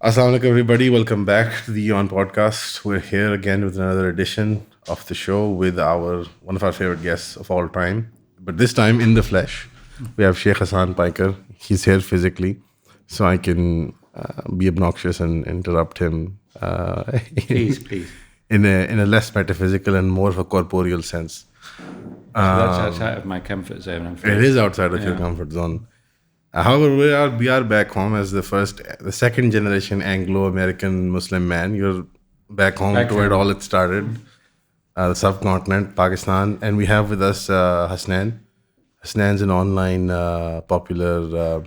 Assalamu alaikum, everybody. Welcome back to the On Podcast. We're here again with another edition of the show with one of our favorite guests of all time. But this time in the flesh, we have Shayhk Hasan Spiker. He's here physically, so I can be obnoxious and interrupt him. Please. In a less metaphysical and more of a corporeal sense. That's outside of my comfort zone. I'm afraid. It is outside of your comfort zone. However, we are back home as the second generation Anglo-American Muslim man. You're back home to where all it started, the subcontinent, Pakistan, and we have with us Hasnan. Hasnan's an online popular.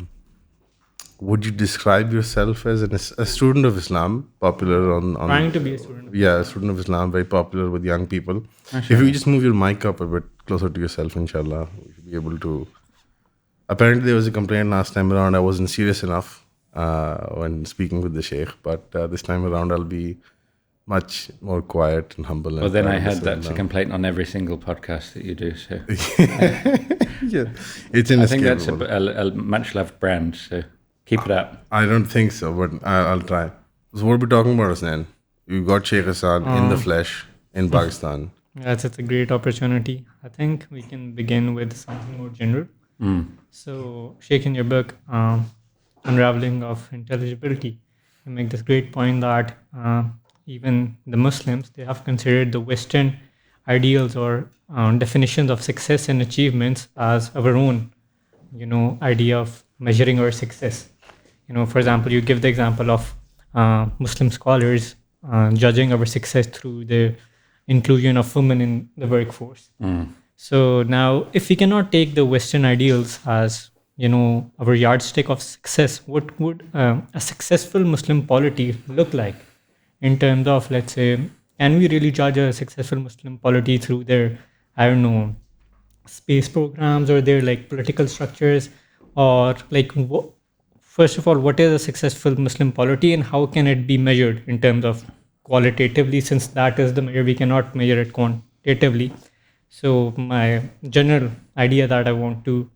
Would you describe yourself as a student of Islam, popular on trying to be a student? Yeah, a student of Islam, very popular with young people. If you just move your mic up a bit closer to yourself, inshallah, we should be able to. Apparently, there was a complaint last time around. I wasn't serious enough when speaking with the Sheikh, but this time around, I'll be much more quiet and humble. Well, then I heard that's a complaint on every single podcast that you do. So yeah, it's inescapable. I think that's a much loved brand. So keep it up. I don't think so, but I'll try. So what are we talking about, Hasnan? You got Shayhk Hasan in the flesh in Pakistan. Yes, it's a great opportunity. I think we can begin with something more general. So, Sheikh, in your book, Unraveling of Intelligibility, you make this great point that even the Muslims, they have considered the Western ideals or definitions of success and achievements as our own, idea of measuring our success. For example, you give the example of Muslim scholars judging our success through the inclusion of women in the workforce. So now, if we cannot take the Western ideals as, our yardstick of success, what would a successful Muslim polity look like in terms of, let's say, can we really judge a successful Muslim polity through their, space programs or their political structures, or first of all, what is a successful Muslim polity and how can it be measured in terms of qualitatively, since that is the measure, we cannot measure it quantitatively. So my general idea that I want to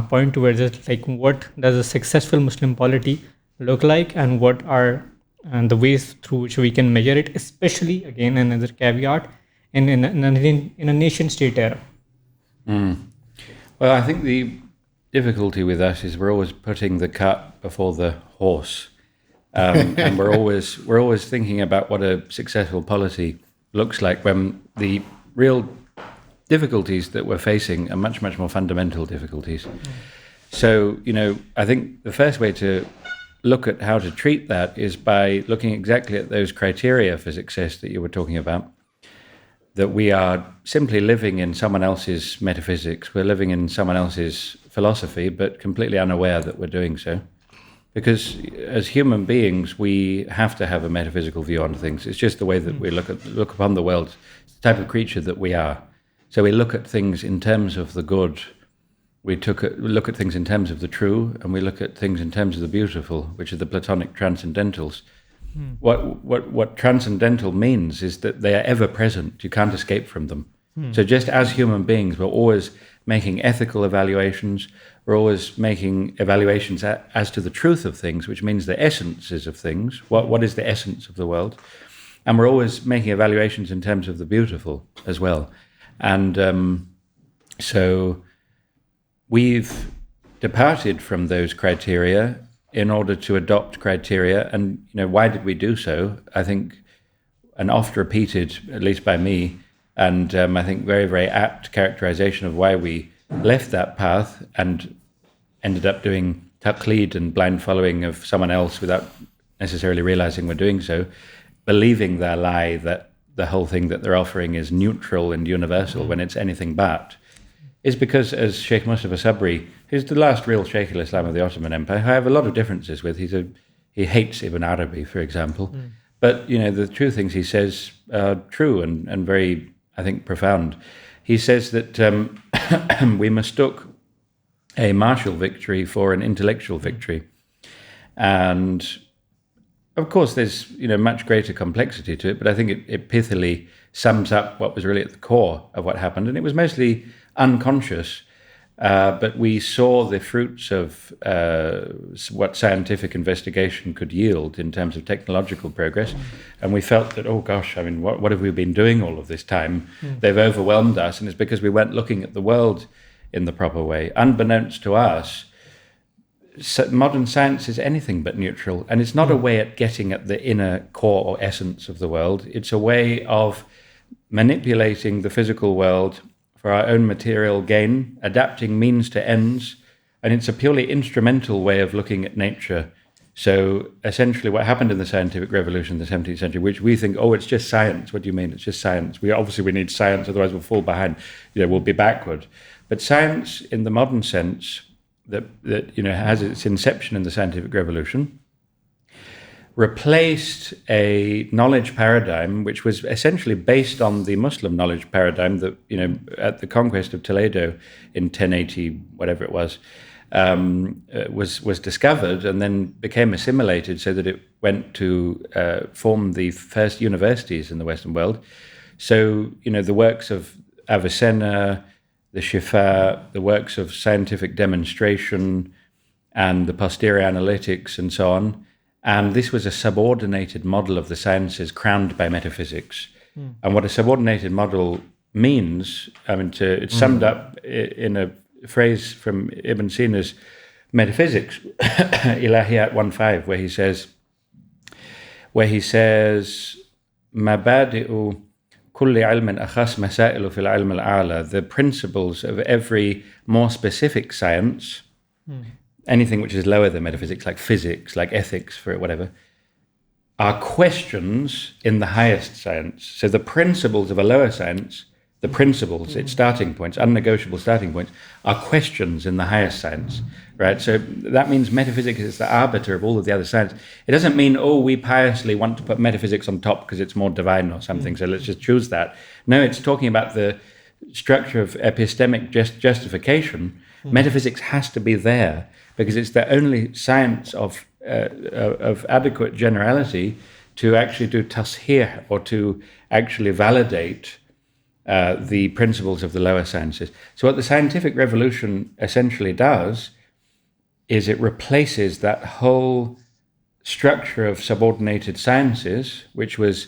point towards is what does a successful Muslim polity look like, and what are the ways through which we can measure it, especially, again, another caveat, in a nation-state era. Well, I think the difficulty with us is we're always putting the cart before the horse, and we're always thinking about what a successful polity looks like when the real difficulties that we're facing are much, much more fundamental difficulties. So, I think the first way to look at how to treat that is by looking exactly at those criteria for success that you were talking about, that we are simply living in someone else's metaphysics, we're living in someone else's philosophy, but completely unaware that we're doing so. Because as human beings, we have to have a metaphysical view on things. It's just the way that we look upon the world, it's the type of creature that we are. So we look at things in terms of the good, we look at things in terms of the true, and we look at things in terms of the beautiful, which are the Platonic transcendentals. What transcendental means is that they are ever present. You can't escape from them. So just as human beings, we're always making ethical evaluations, we're always making evaluations as to the truth of things, which means the essences of things. What is the essence of the world? And we're always making evaluations in terms of the beautiful as well. And so we've departed from those criteria in order to adopt criteria. And, why did we do so? I think an oft repeated, at least by me, and I think very, very apt characterization of why we left that path and ended up doing taqleed and blind following of someone else without necessarily realizing we're doing so, believing their lie that the whole thing that they're offering is neutral and universal when it's anything but, is because, as Sheikh Mustafa Sabri, who's the last real Sheikh al-Islam of the Ottoman Empire, who I have a lot of differences with, he hates Ibn Arabi, for example, but, the true things he says are true and very, I think, profound. He says that we mistook a martial victory for an intellectual victory. And of course, there's much greater complexity to it, but I think it pithily sums up what was really at the core of what happened, and it was mostly unconscious. but we saw the fruits of what scientific investigation could yield in terms of technological progress. And we felt that, oh gosh, I mean, what have we been doing all of this time? They've overwhelmed us. And it's because we weren't looking at the world in the proper way. Unbeknownst to us, modern science is anything but neutral. And it's not a way at getting at the inner core or essence of the world. It's a way of manipulating the physical world for our own material gain, adapting means to ends, and it's a purely instrumental way of looking at nature. So essentially what happened in the scientific revolution in the 17th century, which we think, oh, it's just science. What do you mean it's just science? We need science, otherwise we'll fall behind, we'll be backward. But science in the modern sense that has its inception in the scientific revolution replaced a knowledge paradigm which was essentially based on the Muslim knowledge paradigm that, at the conquest of Toledo in 1080, whatever it was discovered and then became assimilated so that it went to form the first universities in the Western world. So, the works of Avicenna, the Shifa, the works of scientific demonstration and the posterior analytics and so on. And this was a subordinated model of the sciences crowned by metaphysics. And what a subordinated model means, it's summed up in a phrase from Ibn Sina's Metaphysics, Ilahiyat 1.5, where he says, Mabadi'u kulli ilmin akhas masailu fil ilm al-a'la, the principles of every more specific science, anything which is lower than metaphysics, like physics, like ethics, for whatever, are questions in the highest science. So the principles of a lower science, the principles, its starting points, unnegotiable starting points, are questions in the highest science, right? So that means metaphysics is the arbiter of all of the other science. It doesn't mean, we piously want to put metaphysics on top because it's more divine or something, so let's just choose that. No, it's talking about the structure of epistemic justification. Metaphysics has to be there because it's the only science of adequate generality to actually do tashih, or to actually validate the principles of the lower sciences. So what the scientific revolution essentially does is it replaces that whole structure of subordinated sciences, which was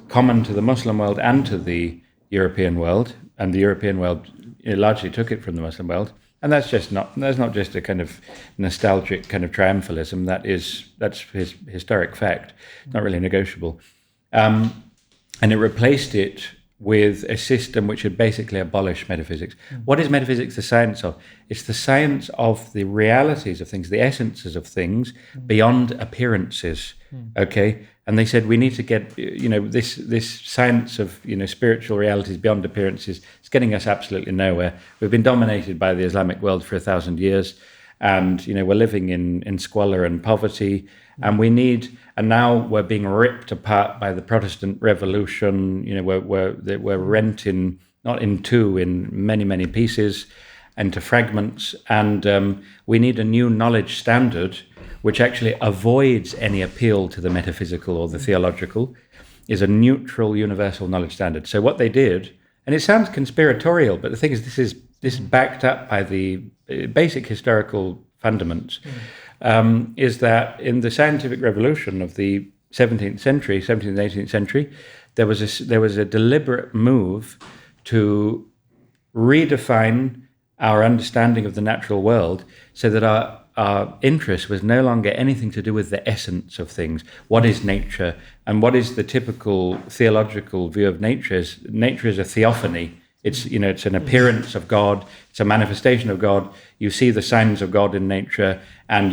common to the Muslim world and to the European world, and the European world largely took it from the Muslim world. And that's not just a kind of nostalgic kind of triumphalism. That's historic fact, not really negotiable. And it replaced it with a system which had basically abolished metaphysics. What is metaphysics the science of? It's the science of the realities of things, the essences of things beyond appearances. Okay, and they said we need to get this science of spiritual realities beyond appearances. It's getting us absolutely nowhere. We've been dominated by the Islamic world for 1,000 years, and we're living in squalor and poverty. And now we're being ripped apart by the Protestant Revolution. We're rent not in two, in many, many pieces, into fragments. And we need a new knowledge standard which actually avoids any appeal to the metaphysical or the theological, is a neutral universal knowledge standard. So what they did, and it sounds conspiratorial, but the thing is, this is backed up by the basic historical fundaments. Is that in the scientific revolution of the 17th and 18th century, there was a deliberate move to redefine our understanding of the natural world so that our interest was no longer anything to do with the essence of things. What is nature? And what is the typical theological view of nature? Nature is a theophany. It's an appearance of God. It's a manifestation of God. You see the signs of God in nature, and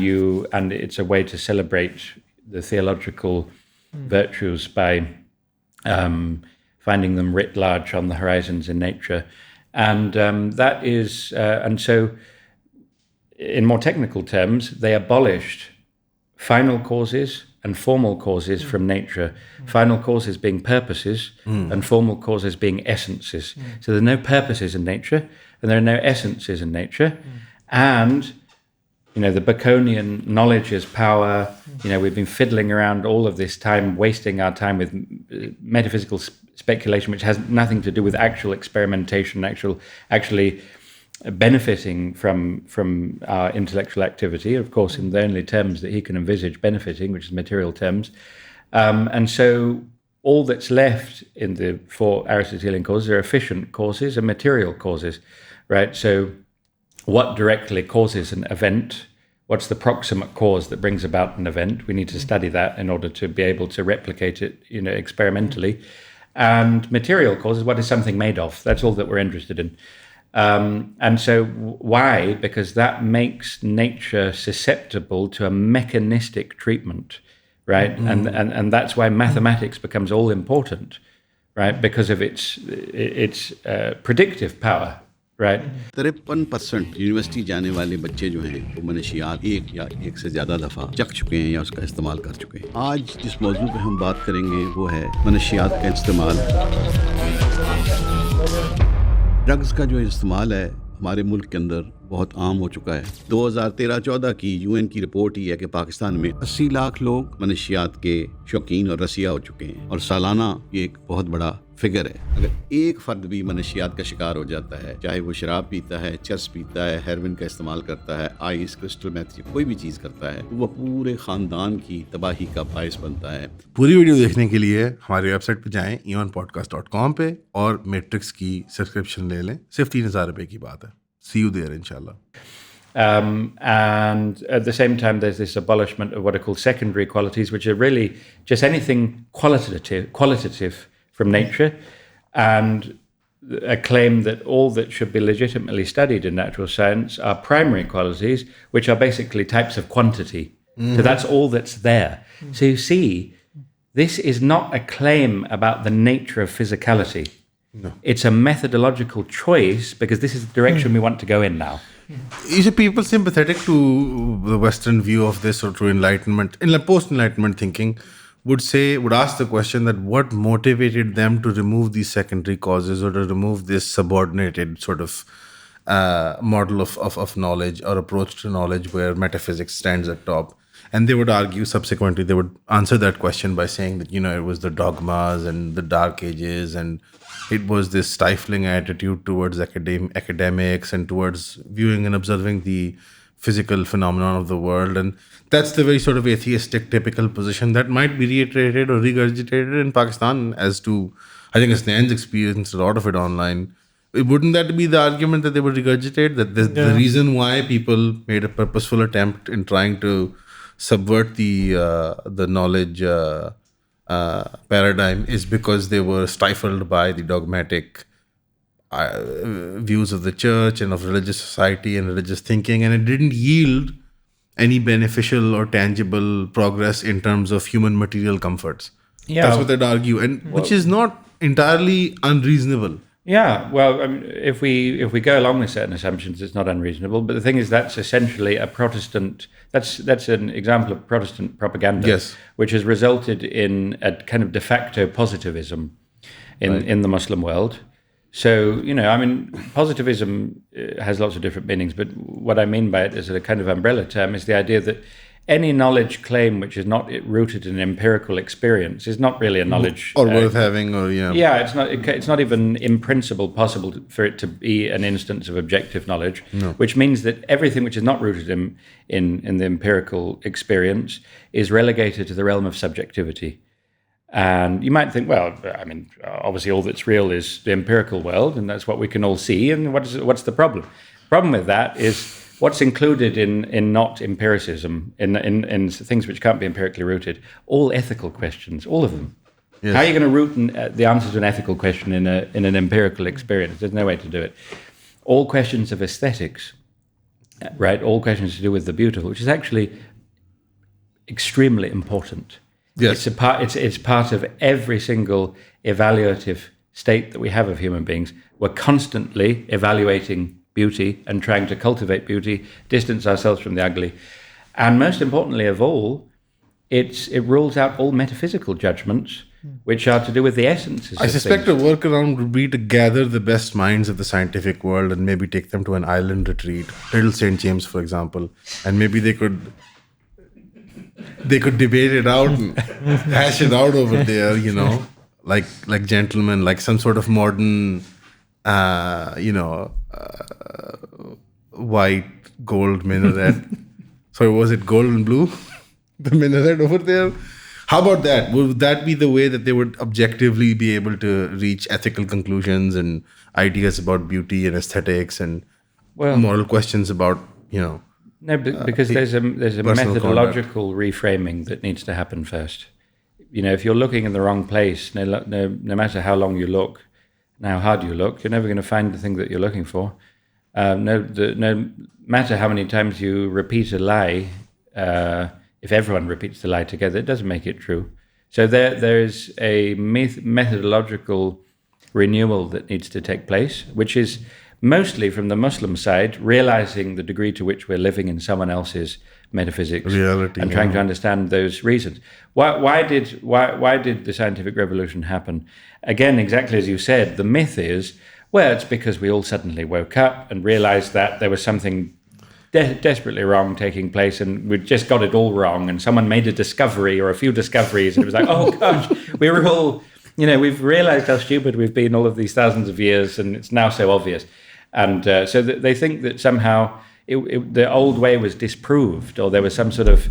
it's a way to celebrate the theological virtues by finding them writ large on the horizons in nature, and that is and so. In more technical terms, they abolished final causes and formal causes from nature. Final causes being purposes and formal causes being essences. So there are no purposes in nature and there are no essences in nature. And, the Baconian knowledge is power. We've been fiddling around all of this time, wasting our time with metaphysical speculation, which has nothing to do with actual experimentation, actually benefiting from our intellectual activity, of course, in the only terms that he can envisage benefiting, which is material terms. And so all that's left in the four Aristotelian causes are efficient causes and material causes, right? So what directly causes an event? What's the proximate cause that brings about an event? We need to study that in order to be able to replicate it, experimentally. And material causes, what is something made of? That's all that we're interested in. And so why? Because that makes nature susceptible to a mechanistic treatment, right? And that's why mathematics becomes all important, right? Because of its predictive power, right? 53% university जाने वाले बच्चे जो हैं वो मनशियात एक या एक से ज़्यादा दफ़ा चख चुके हैं या उसका इस्तेमाल कर चुके हैं। आज जिस मौजू पे हम बात करेंगे वो है मनशियात का इस्तेमाल। ड्रग्स का जो इस्तेमाल है हमारे मुल्क के अंदर बहुत आम हो चुका है। 2013-14 की यूएन की रिपोर्ट ही है कि पाकिस्तान में 80 लाख लोग मनशियात के शौकीन और रसिया हो चुके हैं और सालाना ये एक बहुत बड़ा फिगर है। अगर एक फर्द भी मनशियात का शिकार हो जाता है, चाहे वो शराब पीता है, चरस पीता है, हेरोइन का इस्तेमाल करता है, आइस, क्रिस्टल मेथ, कोई भी चीज़ करता है, वो पूरे ख़ानदान की तबाही का बायस बनता है। पूरी वीडियो देखने के लिए हमारी वेबसाइट पे जाएं eonpodcast.com पे और मैट्रिक्स की सब्सक्रिप्शन ले लें। सिर्फ 3,000 रुपये की बात है। See you there, inshallah. And at the same time, there's this abolishment of what are called secondary qualities, which are really just anything qualitative from nature, and a claim that all that should be legitimately studied in natural science are primary qualities, which are basically types of quantity. So that's all that's there. So you see, this is not a claim about the nature of physicality. No. It's a methodological choice because this is the direction we want to go in now. You see, people sympathetic to the Western view of this or to Enlightenment, in post-Enlightenment thinking, would ask the question that what motivated them to remove these secondary causes or to remove this subordinated sort of model of knowledge or approach to knowledge where metaphysics stands at top. And they would argue subsequently, they would answer that question by saying that, it was the dogmas and the dark ages, and it was this stifling attitude towards academics and towards viewing and observing the physical phenomenon of the world. And that's the very sort of atheistic typical position that might be reiterated or regurgitated in Pakistan as to, I think Hasnain's experienced a lot of it online. Wouldn't that be the argument that they would regurgitate? That the reason why people made a purposeful attempt in trying to subvert the knowledge paradigm is because they were stifled by the dogmatic views of the church and of religious society and religious thinking, and it didn't yield any beneficial or tangible progress in terms of human material comforts. Yeah, that's what they'd argue, and which is not entirely unreasonable. Yeah, well, I mean, if we go along with certain assumptions, it's not unreasonable. But the thing is, that's essentially a Protestant. That's an example of Protestant propaganda, yes, which has resulted in a kind of de facto positivism in the Muslim world. So, I mean, positivism has lots of different meanings, but what I mean by it as a kind of umbrella term is the idea that any knowledge claim which is not rooted in empirical experience is not really a knowledge or worth having, or it's not even in principle possible for it to be an instance of objective knowledge. No. Which means that everything which is not rooted in the empirical experience is relegated to the realm of subjectivity. And you might think, well, I mean, obviously all that's real is the empirical world, and that's what we can all see. And what's the problem? The problem with that is what's included in not empiricism, in things which can't be empirically rooted, all ethical questions, all of them. Yes. How are you going to root the answer to an ethical question in an empirical experience? There's no way to do it. All questions of aesthetics, right? All questions to do with the beautiful, which is actually extremely important. Yes. It's part of every single evaluative state that we have of human beings. We're constantly evaluating beauty and trying to cultivate beauty, distance ourselves from the ugly. And most importantly of all, it rules out all metaphysical judgments, which are to do with the essences I suspect things. a workaround would be to gather the best minds of the scientific world and maybe take them to an island retreat, Little St. James, for example, and maybe they could debate it out and hash it out over there, like gentlemen, like some sort of modern white gold minaret. Sorry, was it gold and blue? The minaret over there. How about that? Would that be the way that they would objectively be able to reach ethical conclusions and ideas about beauty and aesthetics and moral questions about, No, because there's a methodological reframing that needs to happen first. If you're looking in the wrong place, no matter how long you look, and how hard you look, you're never going to find the thing that you're looking for. No matter how many times you repeat a lie, if everyone repeats the lie together, it doesn't make it true. So there is a methodological renewal that needs to take place, which is mostly from the Muslim side, realizing the degree to which we're living in someone else's metaphysics reality, and trying to understand those reasons. Why did the scientific revolution happen? Again, exactly as you said, the myth is, well, it's because we all suddenly woke up and realized that there was something desperately wrong taking place, and we just got it all wrong, and someone made a discovery or a few discoveries, and it was like, oh gosh, we were all, we've realized how stupid we've been all of these thousands of years, and it's now so obvious. And so they think that somehow the old way was disproved, or there was some sort of,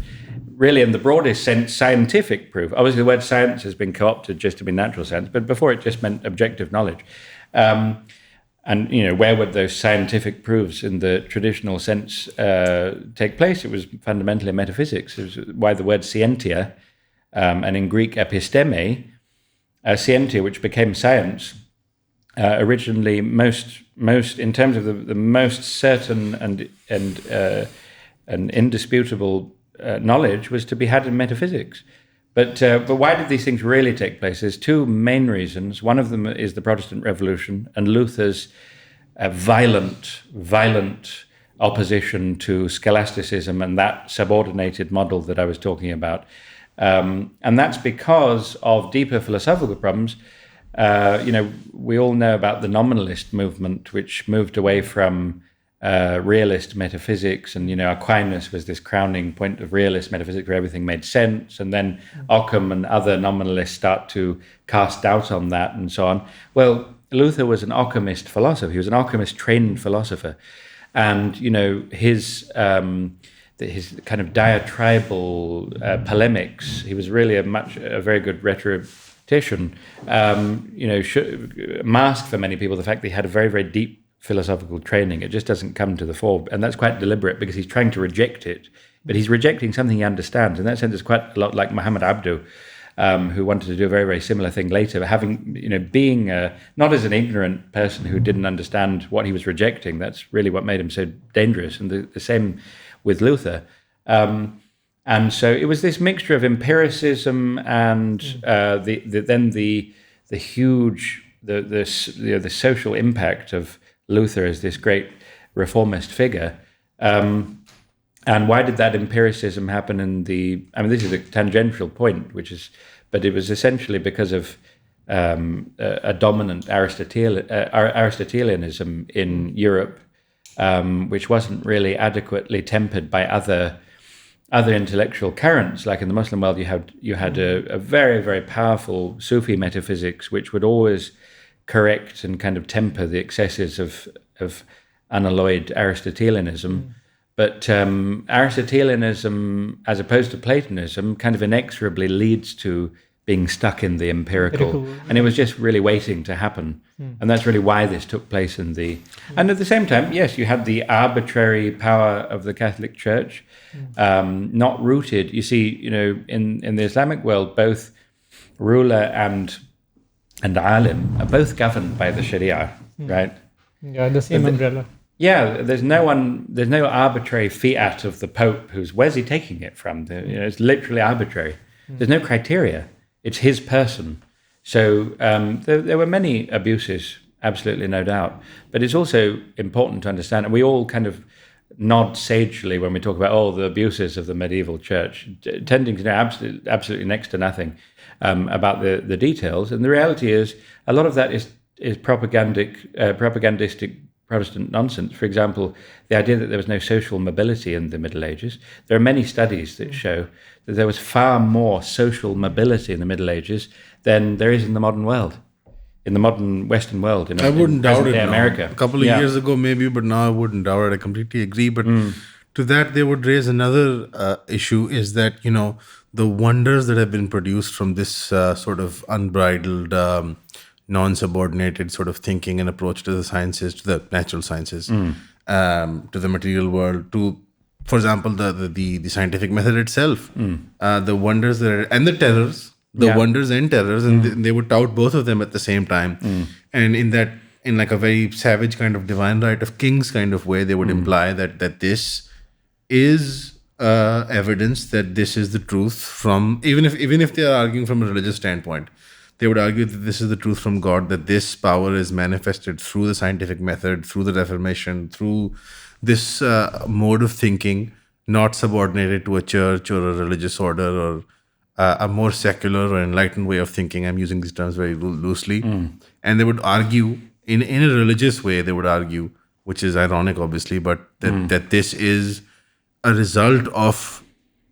really in the broadest sense, scientific proof. Obviously the word science has been co-opted just to mean natural science, but before it just meant objective knowledge. And, where would those scientific proofs in the traditional sense take place? It was fundamentally metaphysics. It was why the word scientia, and in Greek episteme, scientia, which became science, originally most in terms of the most certain and indisputable knowledge was to be had in metaphysics. But why did these things really take place? There's two main reasons. One of them is the Protestant Revolution and Luther's violent opposition to scholasticism and that subordinated model that I was talking about. And that's because of deeper philosophical problems. We all know about the nominalist movement, which moved away from realist metaphysics, and Aquinas was this crowning point of realist metaphysics where everything made sense, and then Occam and other nominalists start to cast doubt on that and so on. Well, Luther was an Occamist philosopher. He was an Occamist trained philosopher, and his kind of diatribal polemics. He was really a very good rhetorician. Masked for many people the fact that he had a very, very deep philosophical training. It just doesn't come to the fore, and that's quite deliberate because he's trying to reject it, but he's rejecting something he understands. In that sense, it's quite a lot like Muhammad Abdu, who wanted to do a very, very similar thing later, but being not as an ignorant person who didn't understand what he was rejecting. That's really what made him so dangerous. And the same with Luther. And so it was this mixture of empiricism and the huge the social impact of Luther as this great reformist figure. And why did that empiricism happen this is a tangential point, but it was essentially because of a dominant Aristotelianism in Europe, which wasn't really adequately tempered by other intellectual currents. Like in the Muslim world, you had a very, very powerful Sufi metaphysics, which would always correct and kind of temper the excesses of unalloyed Aristotelianism. But Aristotelianism, as opposed to Platonism, kind of inexorably leads to being stuck in the empirical. And it was just really waiting to happen. And that's really why this took place and at the same time, yes, you had the arbitrary power of the Catholic Church, not rooted. You see, in the Islamic world, both ruler and alim are both governed by the Sharia, right? Yeah, the same umbrella. Yeah, there's no arbitrary fiat of the Pope where's he taking it from? It's literally arbitrary. There's no criteria. It's his person. So there were many abuses, absolutely no doubt. But it's also important to understand, and we all kind of nod sagely when we talk about the abuses of the medieval church, tending to know absolutely next to nothing about the details. And the reality is, a lot of that is propagandistic Protestant nonsense. For example, the idea that there was no social mobility in the Middle Ages. There are many studies that show that there was far more social mobility in the Middle Ages than there is in the modern world. in the modern Western world. I wouldn't doubt it. Now. America. A couple of years ago, maybe, but now I wouldn't doubt it. I completely agree. But to that, they would raise another issue: is that the wonders that have been produced from this sort of unbridled, non-subordinated sort of thinking and approach to the sciences, to the natural sciences, to the material world, to, for example, the scientific method itself, the wonders and the terrors. Wonders and terrors, and they would tout both of them at the same time. And in like a very savage kind of divine right of kings kind of way, they would imply that this is evidence that this is the truth from, even if they are arguing from a religious standpoint, they would argue that this is the truth from God, that this power is manifested through the scientific method, through the Reformation, through this mode of thinking, not subordinated to a church or a religious order or a more secular or enlightened way of thinking. I'm using these terms very loosely. And they would argue, in a religious way, they would argue, which is ironic, obviously, but that this is a result of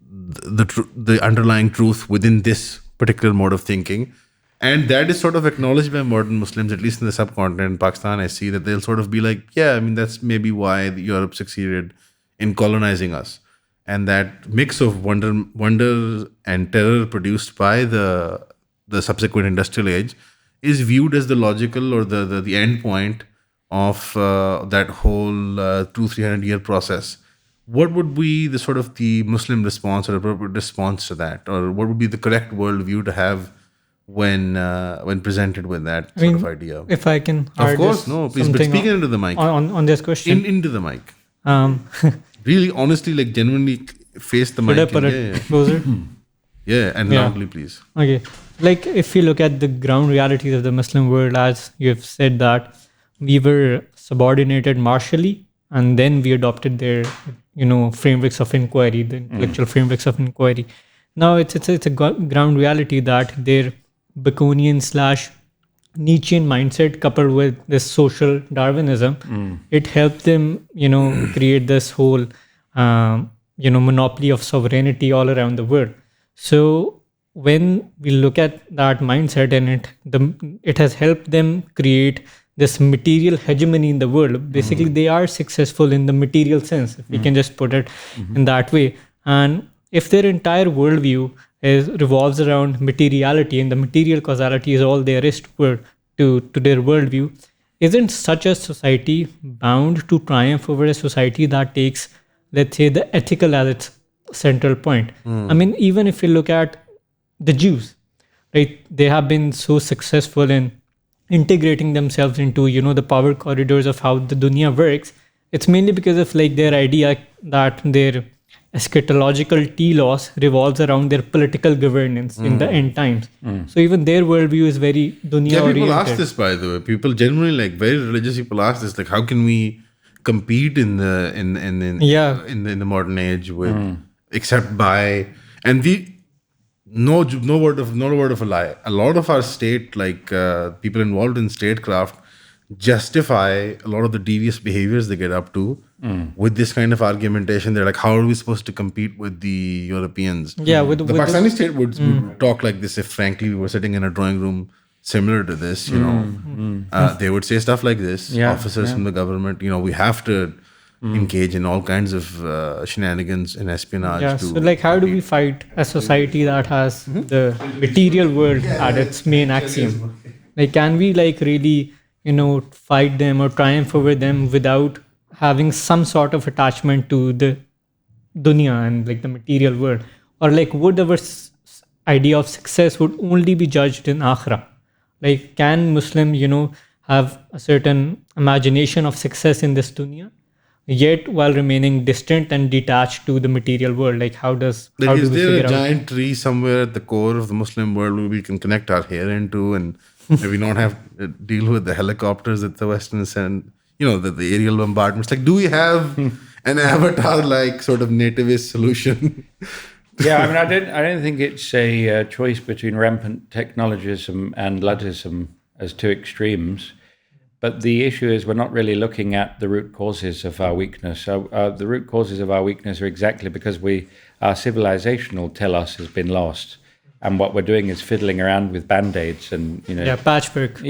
the underlying truth within this particular mode of thinking. And that is sort of acknowledged by modern Muslims, at least in the subcontinent, Pakistan. I see that they'll sort of be like, yeah, I mean, that's maybe why Europe succeeded in colonizing us. And that mix of wonder and terror produced by the subsequent industrial age is viewed as the logical or the end point of that whole 200-300 year process. What would be the sort of the Muslim response or appropriate response to that, or what would be the correct worldview to have when presented with that sort of idea? If I can, of course, no, please, but speak into the mic. On this question, into the mic. Really, honestly, like genuinely face the mic. Should I put it closer? Yeah, and loudly, please. Okay. Like, if you look at the ground realities of the Muslim world, as you've said, that we were subordinated martially, and then we adopted their, frameworks of inquiry, the intellectual frameworks of inquiry. Now, it's a ground reality that their Baconian / Nietzschean mindset, coupled with this social Darwinism, it helped them, create this whole, monopoly of sovereignty all around the world. So when we look at that mindset, and it has helped them create this material hegemony in the world. Basically, they are successful in the material sense, if we can just put it in that way. And if their entire worldview revolves around materiality, and the material causality is all there is to their worldview, isn't such a society bound to triumph over a society that takes, let's say, the ethical as its central point? I mean, even if you look at the Jews, right, they have been so successful in integrating themselves into, the power corridors of how the dunya works. It's mainly because of their idea that their eschatological telos revolves around their political governance in the end times. So even their worldview is very dunya oriented. People ask this, by the way. People generally, very religious people ask this, how can we compete in the modern age with except by, and no word of a lie. A lot of our state, people involved in statecraft, justify a lot of the devious behaviors they get up to with this kind of argumentation. They're like, how are we supposed to compete with the Europeans? Yeah, the Pakistani state would talk like this if, frankly, we were sitting in a drawing room similar to this. They would say stuff like this. Officers from the government, we have to engage in all kinds of shenanigans and espionage. Yeah, so how do we fight a society that has the material world at its main axiom? Can we really fight them or triumph over them without having some sort of attachment to the dunya and the material world? Or would our idea of success would only be judged in akhirah? Can Muslim, have a certain imagination of success in this dunya, yet while remaining distant and detached to the material world? Is there a giant tree somewhere at the core of the Muslim world where we can connect our hair into and maybe not have to deal with the helicopters that the Western send, the aerial bombardments? Do we have an avatar sort of nativist solution? Yeah, I mean, I don't think it's a choice between rampant technologism and Luddism as two extremes. But the issue is we're not really looking at the root causes of our weakness. The root causes of our weakness are exactly because our civilizational telos has been lost. and what we're doing is fiddling around with band-aids and patchwork.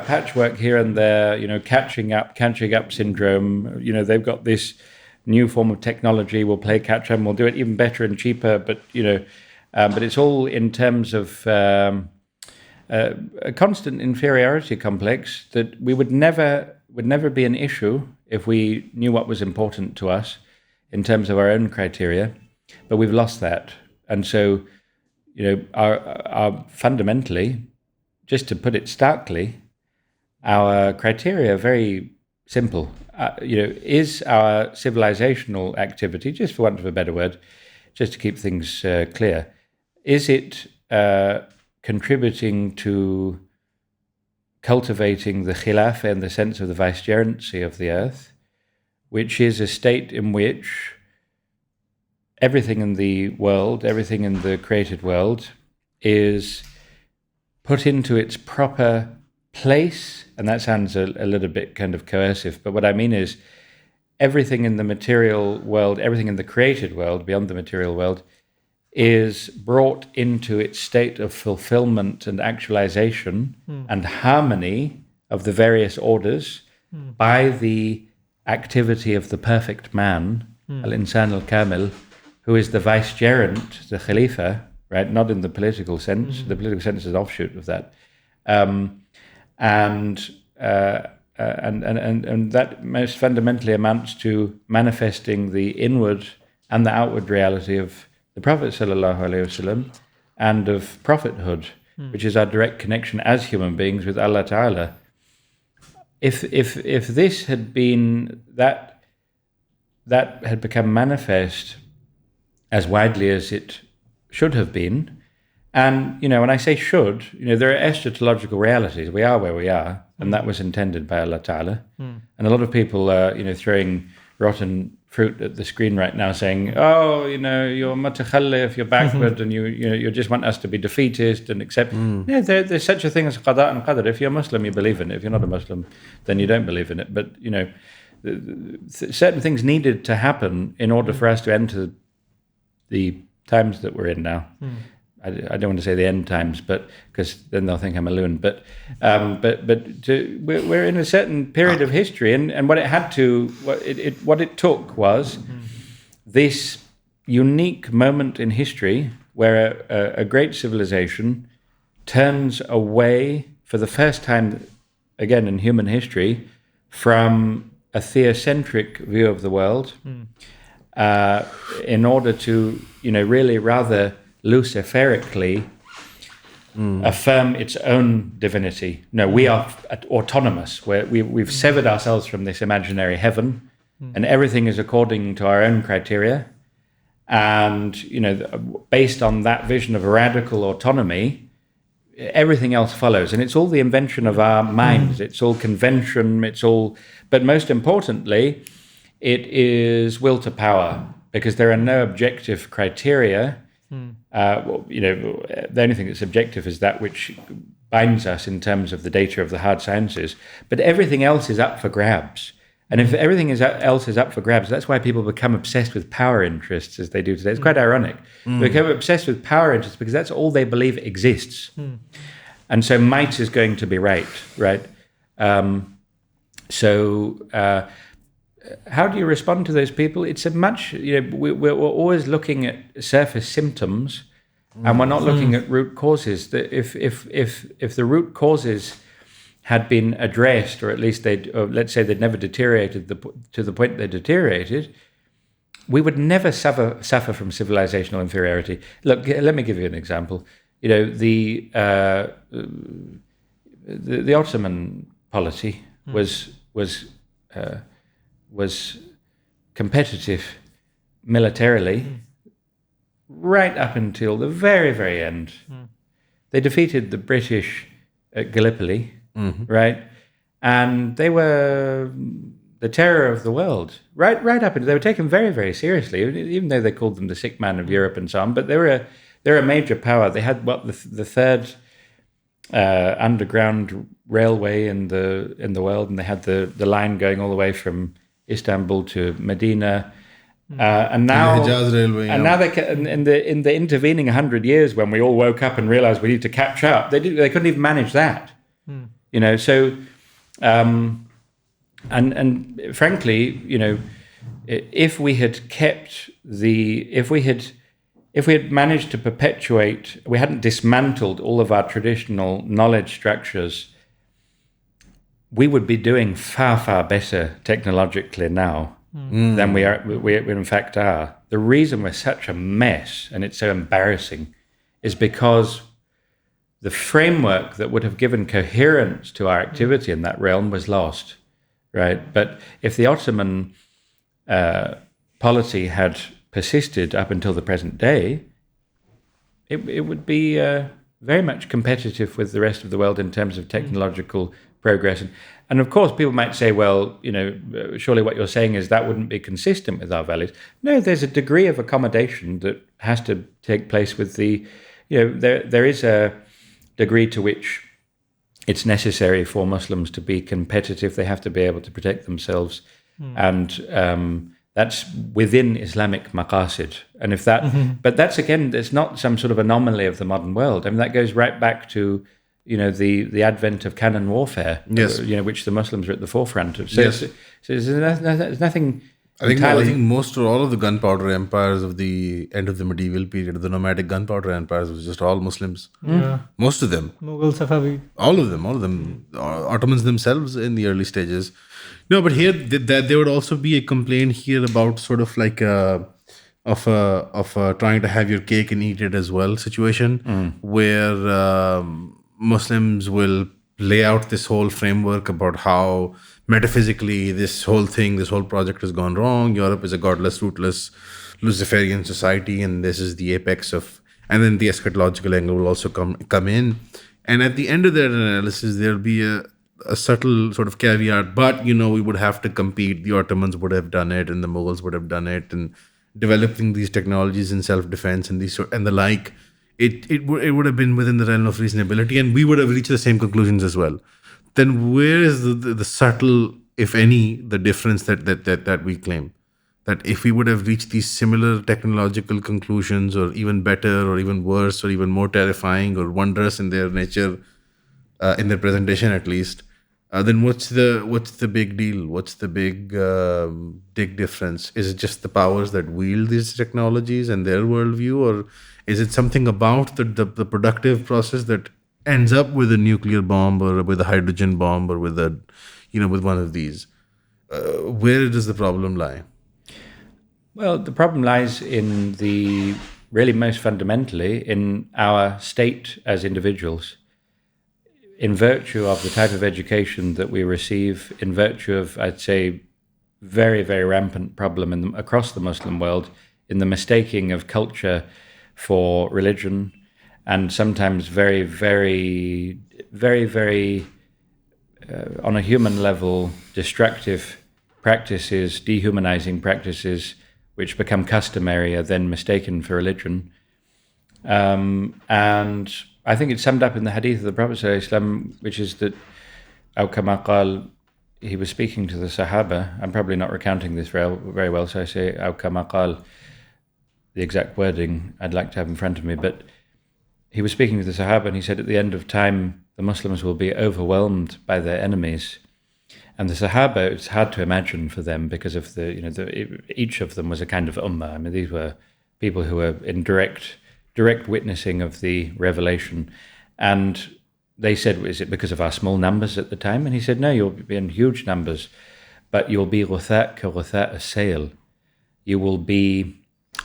Patchwork here and there, catching up syndrome. They've got this new form of technology. We'll play catch up and we'll do it even better and cheaper, but but it's all in terms of a constant inferiority complex that would never be an issue if we knew what was important to us in terms of our own criteria, but we've lost that. And so, our fundamentally, just to put it starkly, our criteria are very simple. Is our civilizational activity, just for want of a better word, just to keep things clear, is it contributing to cultivating the khilafah in the sense of the vicegerency of the earth, which is a state in which everything in the world, everything in the created world is put into its proper place? And that sounds a little bit kind of coercive, but what I mean is everything in the material world, everything in the created world, beyond the material world, is brought into its state of fulfillment and actualization and harmony of the various orders by the activity of the perfect man, al-insan al-kamil, who is the vicegerent, the khalifa, right? Not in the political sense. The political sense is an offshoot of that. And that most fundamentally amounts to manifesting the inward and the outward reality of the Prophet ﷺ and of prophethood, which is our direct connection as human beings with Allah Ta'ala. If this had been that had become manifest as widely as it should have been, and when I say should, there are eschatological realities. We are where we are, and that was intended by Allah Ta'ala. And a lot of people are throwing rotten fruit at the screen right now, saying, "Oh, you're mutakhallif, you're backward, and you just want us to be defeatist and accept." Yeah, there's such a thing as qada and qadar. If you're a Muslim, you believe in it. If you're not a Muslim, then you don't believe in it. But certain things needed to happen in order for us to enter the times that we're in now. I don't want to say the end times, but because then they'll think I'm a loon. But we're in a certain period of history, and what it had to, what it took was this unique moment in history where a great civilization turns away for the first time, again in human history, from a theocentric view of the world, in order to, really rather luciferically affirm its own divinity. No, we are autonomous. We've severed ourselves from this imaginary heaven, and everything is according to our own criteria. And, based on that vision of a radical autonomy, everything else follows. And it's all the invention of our minds. It's all convention. But most importantly, it is will to power, because there are no objective criteria. The only thing that's objective is that which binds us in terms of the data of the hard sciences. But everything else is up for grabs. And if everything else is up for grabs, that's why people become obsessed with power interests as they do today. It's quite ironic. They become obsessed with power interests because that's all they believe exists. And so might is going to be right? How do you respond to those people? It's a much, we're always looking at surface symptoms, and we're not looking at root causes. If the root causes had been addressed, or at least let's say they'd never deteriorated to the point they deteriorated, we would never suffer from civilizational inferiority. Look, let me give you an example. The Ottoman polity was competitive militarily right up until the very, very end. They defeated the British at Gallipoli, right? And they were the terror of the world, right up until, they were taken very, very seriously, even though they called them the sick man of Europe and so on. But they were a major power. They had the third underground railway in the world, and they had the line going all the way from Istanbul to Medina, And now, And the Hijaz Railway, and now in the intervening 100 years, when we all woke up and realized we need to catch up, they couldn't even manage that. You know, so and frankly, you know, if we had managed to perpetuate, we hadn't dismantled all of our traditional knowledge structures, we would be doing far, far better technologically now than we in fact are. The reason we're such a mess and it's so embarrassing is because the framework that would have given coherence to our activity in that realm was lost, right? But if the Ottoman polity had persisted up until the present day, it would be very much competitive with the rest of the world in terms of technological progress. And of course, people might say, well, you know, surely what you're saying is that wouldn't be consistent with our values. No, there's a degree of accommodation that has to take place with the, you know, there is a degree to which it's necessary for Muslims to be competitive. They have to be able to protect themselves. And that's within Islamic maqasid. And if that, but that's again, it's not some sort of anomaly of the modern world. I mean, that goes right back to, you know, the advent of cannon warfare, yes, you know, which the Muslims are at the forefront of. So, yes. There's nothing. I think most or all of the gunpowder empires of the end of the medieval period, the nomadic gunpowder empires, was just all Muslims. Yeah. Most of them. Mughal, Safavid. All of them. Ottomans themselves in the early stages. No, but here there would also be a complaint here about sort of like trying to have your cake and eat it as well situation, where Muslims will lay out this whole framework about how metaphysically this whole project has gone wrong. Europe is a godless, rootless, Luciferian society, and this is the apex of. And then the eschatological angle will also come in. And at the end of that analysis, there'll be a subtle sort of caveat, but, you know, we would have to compete. The Ottomans would have done it, and the Mughals would have done it, and developing these technologies in self-defense and the like. It would have been within the realm of reasonability, and we would have reached the same conclusions as well. Then where is the subtle, if any, the difference that we claim? That if we would have reached these similar technological conclusions, or even better, or even worse, or even more terrifying or wondrous in their nature, in their presentation at least, then what's the big deal? What's the big difference? Is it just the powers that wield these technologies and their worldview, or is it something about the productive process that ends up with a nuclear bomb, or with a hydrogen bomb, or with with one of these? Where does the problem lie? Well, the problem lies in really most fundamentally in our state as individuals. In virtue of the type of education that we receive, in virtue of, I'd say, very, very rampant problem across the Muslim world, in the mistaking of culture for religion, and sometimes very, very, very, very, on a human level, destructive practices, dehumanizing practices, which become customary, are then mistaken for religion. And I think it's summed up in the hadith of the Prophet ﷺ, which is that, أو كما قال, he was speaking to the Sahaba. I'm probably not recounting this very well, so I say أو كما قال, the exact wording I'd like to have in front of me. But he was speaking to the Sahaba, and he said, at the end of time, the Muslims will be overwhelmed by their enemies. And the Sahaba, it's hard to imagine for them, because of each of them was a kind of ummah. I mean, these were people who were in direct witnessing of the revelation. And they said, is it because of our small numbers at the time? And he said, no, you'll be in huge numbers, but you'll be غثاء كغثاء السيل. You will be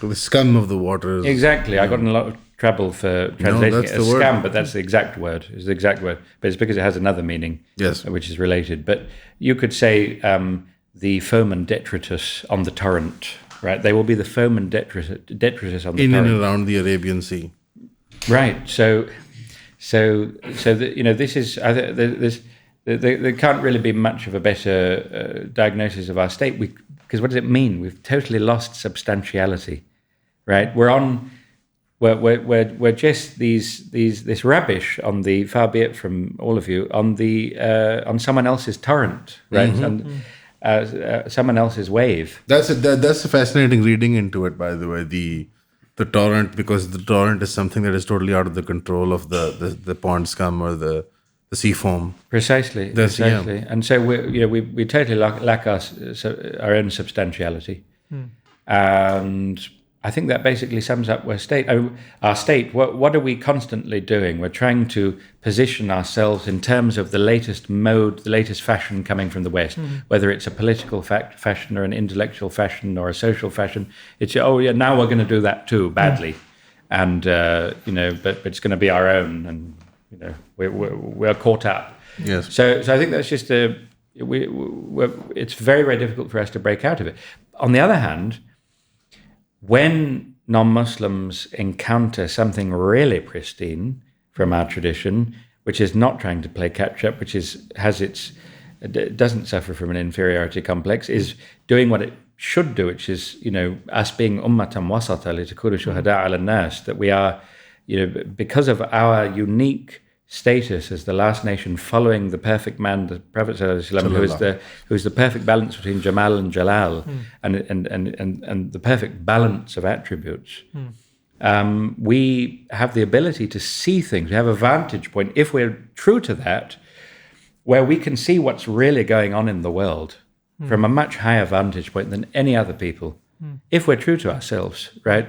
the scum of the waters. Exactly. I got in a lot of trouble for translating it as scum, but that's the exact word. It's the exact word. But it's because it has another meaning, yes, which is related. But you could say the foeman detritus on the torrent, right? They will be the foeman detritus on the in torrent. And around the Arabian Sea. Right. So this is there can't really be much of a better diagnosis of our state. Because what does it mean? We've totally lost substantiality, right? We're just this rubbish on far be it from all of you, on someone else's torrent, right? someone else's wave. That's a fascinating reading into it, by the way. The torrent, because the torrent is something that is totally out of the control of the pond scum or the sea foam. Precisely. And so we totally lack our own substantiality. And I think that basically sums up our state. What are we constantly doing? We're trying to position ourselves in terms of the latest mode, the latest fashion coming from the West, whether it's a political fashion or an intellectual fashion or a social fashion. It's, now we're going to do that too, badly. And, but it's going to be our own, and, we're caught up. Yes. So I think that's just it's very, very difficult for us to break out of it. On the other hand, when non-Muslims encounter something really pristine from our tradition, which is not trying to play catch-up, which doesn't suffer from an inferiority complex, is doing what it should do, which is, us being ummatan wasata li takunu shuhada ala nas, that we are, because of our unique status as the last nation following the perfect man, the Prophet ﷺ, who is the perfect balance between Jamal and Jalal, and the perfect balance of attributes. We have the ability to see things. We have a vantage point, if we're true to that, where we can see what's really going on in the world from a much higher vantage point than any other people, if we're true to ourselves, right?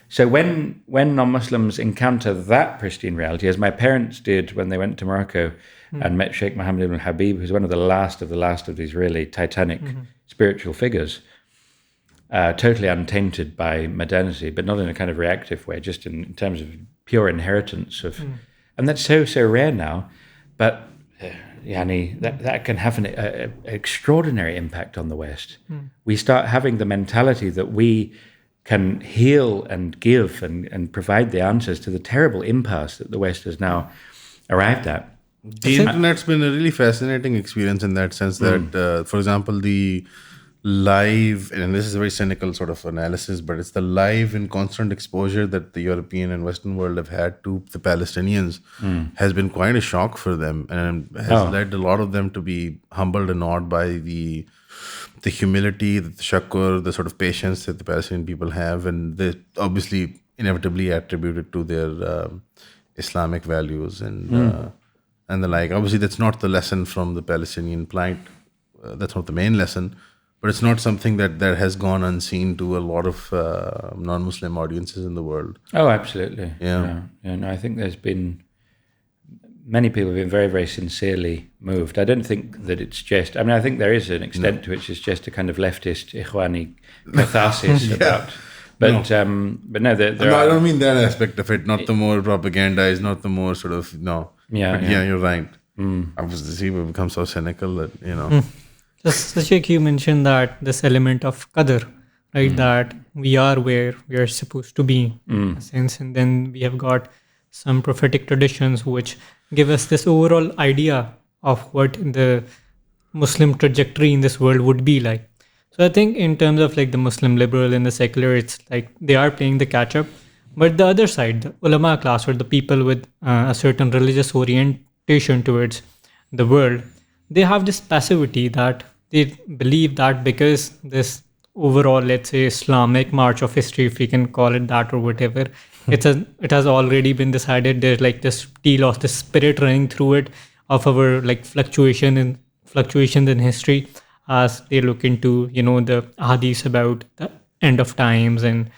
So when non-Muslims encounter that pristine reality, as my parents did when they went to Morocco and met Sheikh Mohammed ibn Habib, who's one of the last of these really titanic spiritual figures, totally untainted by modernity, but not in a kind of reactive way, just in terms of pure inheritance of, and that's so rare now, but that can have an extraordinary impact on the West. We start having the mentality that we can heal and give and provide the answers to the terrible impasse that the West has now arrived at. The internet's been a really fascinating experience in that sense that, for example, the live, and this is a very cynical sort of analysis, but it's the live and constant exposure that the European and Western world have had to the Palestinians has been quite a shock for them, and has led a lot of them to be humbled and awed by the humility, the shukr, the sort of patience that the Palestinian people have, and they obviously inevitably attribute it to their Islamic values and the like. Obviously, that's not the lesson from the Palestinian plight. That's not the main lesson, but it's not something that has gone unseen to a lot of non-Muslim audiences in the world. Oh, absolutely. Yeah. And I think there's been many people have been very, very sincerely moved. I don't think that it's just, I think there is an extent to which it's just a kind of leftist ikhwani catharsis about. But no, I don't mean that aspect of it, not the more propagandized, not the more sort of, Yeah, you're right. Obviously, we become so cynical that, So Sheikh, you mentioned that this element of qadr, right, that we are where we are supposed to be, in a sense, and then we have got some prophetic traditions which give us this overall idea of what the Muslim trajectory in this world would be like. So I think in terms of like the Muslim liberal and the secular, it's like they are playing the catch up. But the other side, the ulama class or the people with a certain religious orientation towards the world, they have this passivity that they believe that because this overall, let's say, Islamic march of history, if we can call it that or whatever, it has already been decided. There's like this telos, this spirit running through it of our like fluctuations in history as they look into, the hadiths about the end of times and,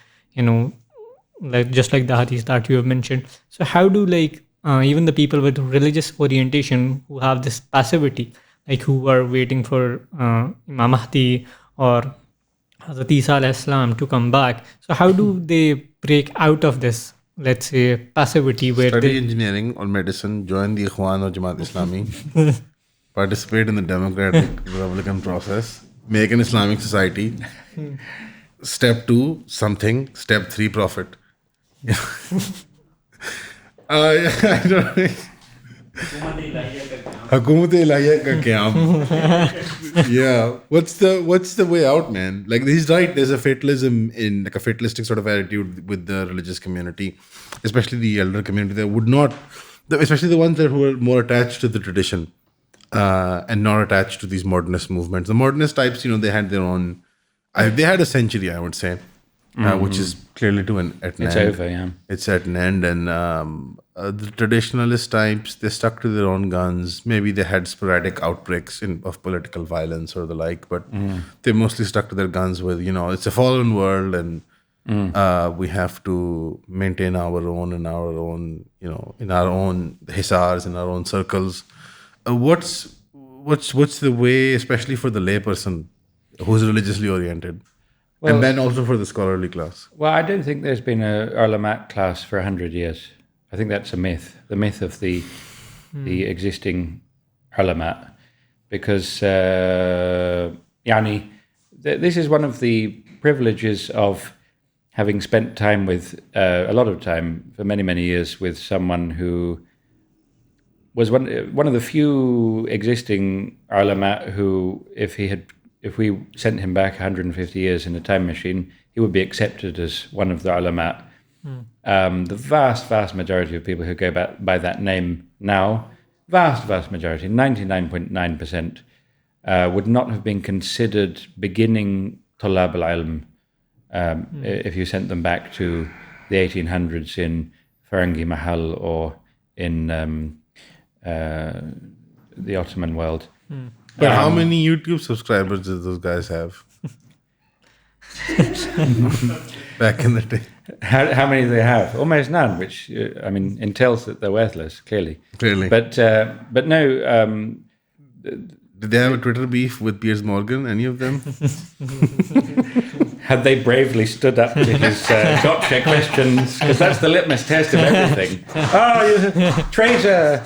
like just like the hadiths that you have mentioned. So how do even the people with religious orientation who have this passivity, like who are waiting for Imam Mahdi or Hazrat Isa alayhi salam to come back, so how do they break out of this, let's say, passivity where study engineering or medicine, join the Ikhwan or Jamaat Islami, participate in the democratic Republican process, make an Islamic society, step 2, something, step 3, profit. I don't know. Hukumat Ilahiyya ka qiyam. Yeah. What's the way out, man? Like, he's right. There's a fatalism in, like a fatalistic sort of attitude with the religious community, especially the elder community that would not, especially the ones that were more attached to the tradition. and not attached to these modernist movements. The modernist types, they had their own. They had a century, I would say, which is clearly at an It's end. over, yeah. It's at an end, and the traditionalist types, they stuck to their own guns. Maybe they had sporadic outbreaks of political violence or the like, but they mostly stuck to their guns with, it's a fallen world, and we have to maintain our own in our own, in our own hisars, in our own circles. What's the way, especially for the layperson who's religiously oriented, and then also for the scholarly class? Well, I don't think there's been a ulama class for 100 years. I think that's a myth, the myth of the existing ulama, because this is one of the privileges of having spent time with a lot of time for many, many years with someone who was one of the few existing ulama who, if we sent him back 150 years in a time machine, he would be accepted as one of the ulama. The vast majority of people who go by that name now, vast majority, 99.9%, would not have been considered beginning tulab al-ilm if you sent them back to the 1800s in Farangi Mahal or in the Ottoman world. But how many YouTube subscribers did those guys have back in the day? How many do they have? Almost none, which entails that they're worthless. Clearly. But no. Did they have a Twitter beef with Piers Morgan? Any of them? Had they bravely stood up to his gotcha questions? Because that's the litmus test of everything. Oh, you're a traitor!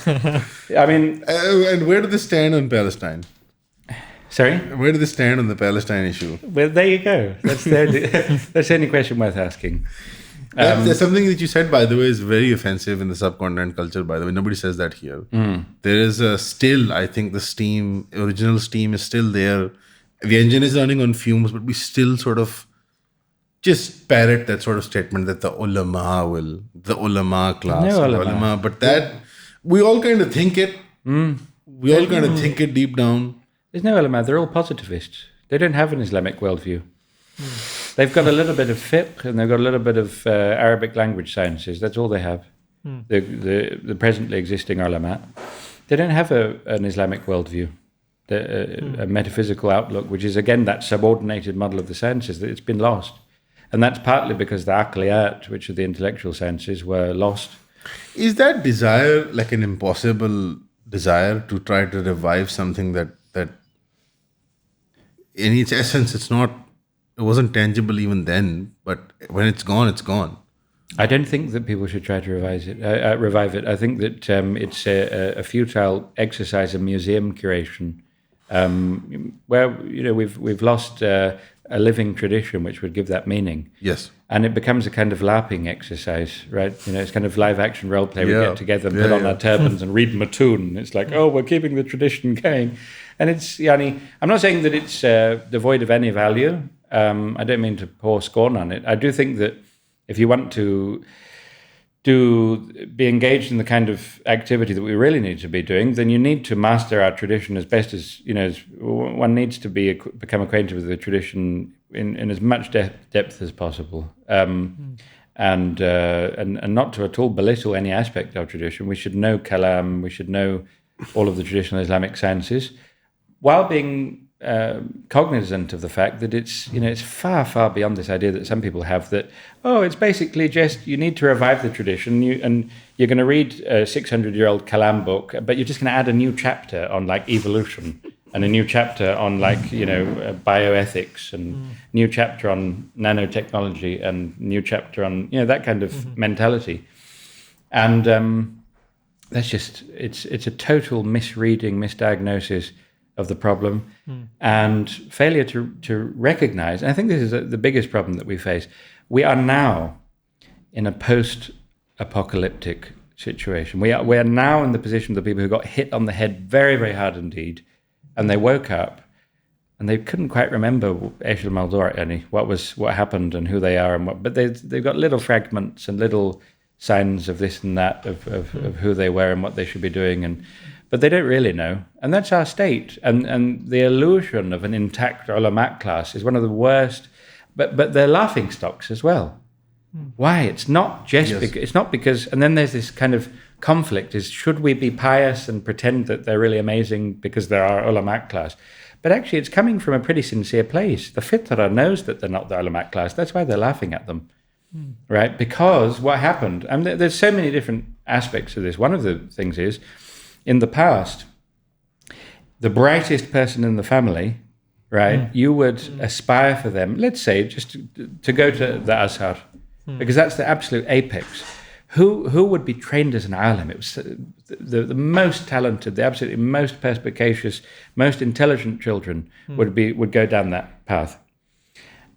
And where do they stand on Palestine? Sorry? Where do they stand on the Palestine issue? Well, there you go. That's the only question worth asking. There's something that you said, by the way, is very offensive in the subcontinent culture, by the way. Nobody says that here. There is still, I think the original steam is still there. The engine is running on fumes, but we still sort of just parrot that sort of statement that the ulama class, No ulama. but that, we all kind of think it. We all kind of think it deep down. There's no ulama. They're all positivists. They don't have an Islamic worldview. They've got a little bit of fiqh and they've got a little bit of Arabic language sciences. That's all they have. The presently existing ulama. They don't have an Islamic worldview, a metaphysical outlook, which is, again, that subordinated model of the sciences, that it's been lost. And that's partly because the aqliyat, which are the intellectual sciences, were lost. Is that desire like an impossible desire to try to revive something that in its essence, it wasn't tangible even then, but when it's gone, it's gone? I don't think that people should try to revive it. I think that it's a futile exercise of museum curation, where we've lost a living tradition which would give that meaning. Yes. And it becomes a kind of LARPing exercise, right? It's kind of live action role play. We get together and put on our turbans and read Matun. It's like, oh, we're keeping the tradition going. And it's, I'm not saying that it's devoid of any value. I don't mean to pour scorn on it. I do think that if you want to be engaged in the kind of activity that we really need to be doing, then you need to master our tradition as best as, one needs to become acquainted with the tradition in as much depth as possible. And not to at all belittle any aspect of tradition. We should know kalam, we should know all of the traditional Islamic sciences, while being cognizant of the fact that it's far beyond this idea that some people have that, it's basically just you need to revive the tradition and you're going to read a 600-year-old Kalam book, but you're just going to add a new chapter on like evolution and a new chapter on like bioethics and new chapter on nanotechnology and new chapter on that kind of mentality. And that's just it's a total misreading, misdiagnosis of the problem, and failure to recognize. And I think this is the biggest problem that we face. We are now in a post-apocalyptic situation. We are now in the position of the people who got hit on the head very, very hard indeed, and they woke up and they couldn't quite remember what happened and who they are and what. But they've got little fragments and little signs of this and that of who they were and what they should be doing. but they don't really know. And that's our state. And the illusion of an intact ulama class is one of the worst, but they're laughing stocks as well. Why? It's not just it's not because, and then there's this kind of conflict is, should we be pious and pretend that they're really amazing because they're our ulama class? But actually it's coming from a pretty sincere place. The fitrah knows that they're not the ulama class. That's why they're laughing at them, right? Because what happened, and there's so many different aspects of this. One of the things is, in the past, the brightest person in the family, right, you would aspire for them, let's say, just to go to the Azhar, because that's the absolute apex. Who would be trained as an alim? It was the most talented, the absolutely most perspicacious, most intelligent children would go down that path.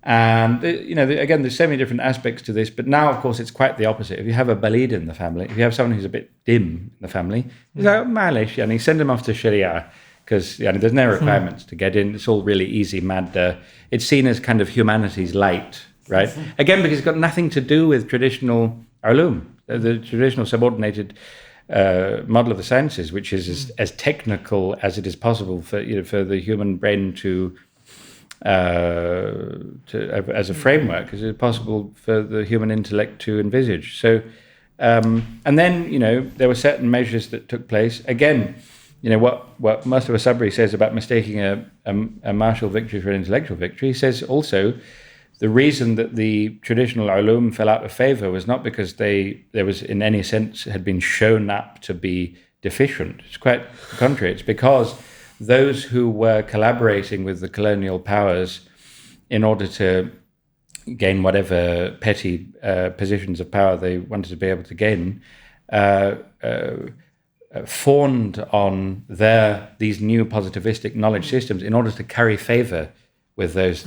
And again, there's so many different aspects to this. But now, of course, it's quite the opposite. If you have a balid in the family, if you have someone who's a bit dim in the family, he's like, malish, and send him off to Sharia, because there's no requirements to get in. It's all really easy, madda. It's seen as kind of humanities light, right? Again, because it's got nothing to do with traditional ulum, the traditional subordinated model of the sciences, which is as technical as it is possible for the human brain to as a framework as it is possible for the human intellect to envisage. So, and then there were certain measures that took place. Again, what Mustafa Sabri says about mistaking a martial victory for an intellectual victory, he says also the reason that the traditional ulum fell out of favor was not because there was in any sense had been shown up to be deficient. It's quite the contrary. It's because those who were collaborating with the colonial powers in order to gain whatever petty positions of power they wanted to be able to gain, fawned on these new positivistic knowledge systems in order to curry favor with those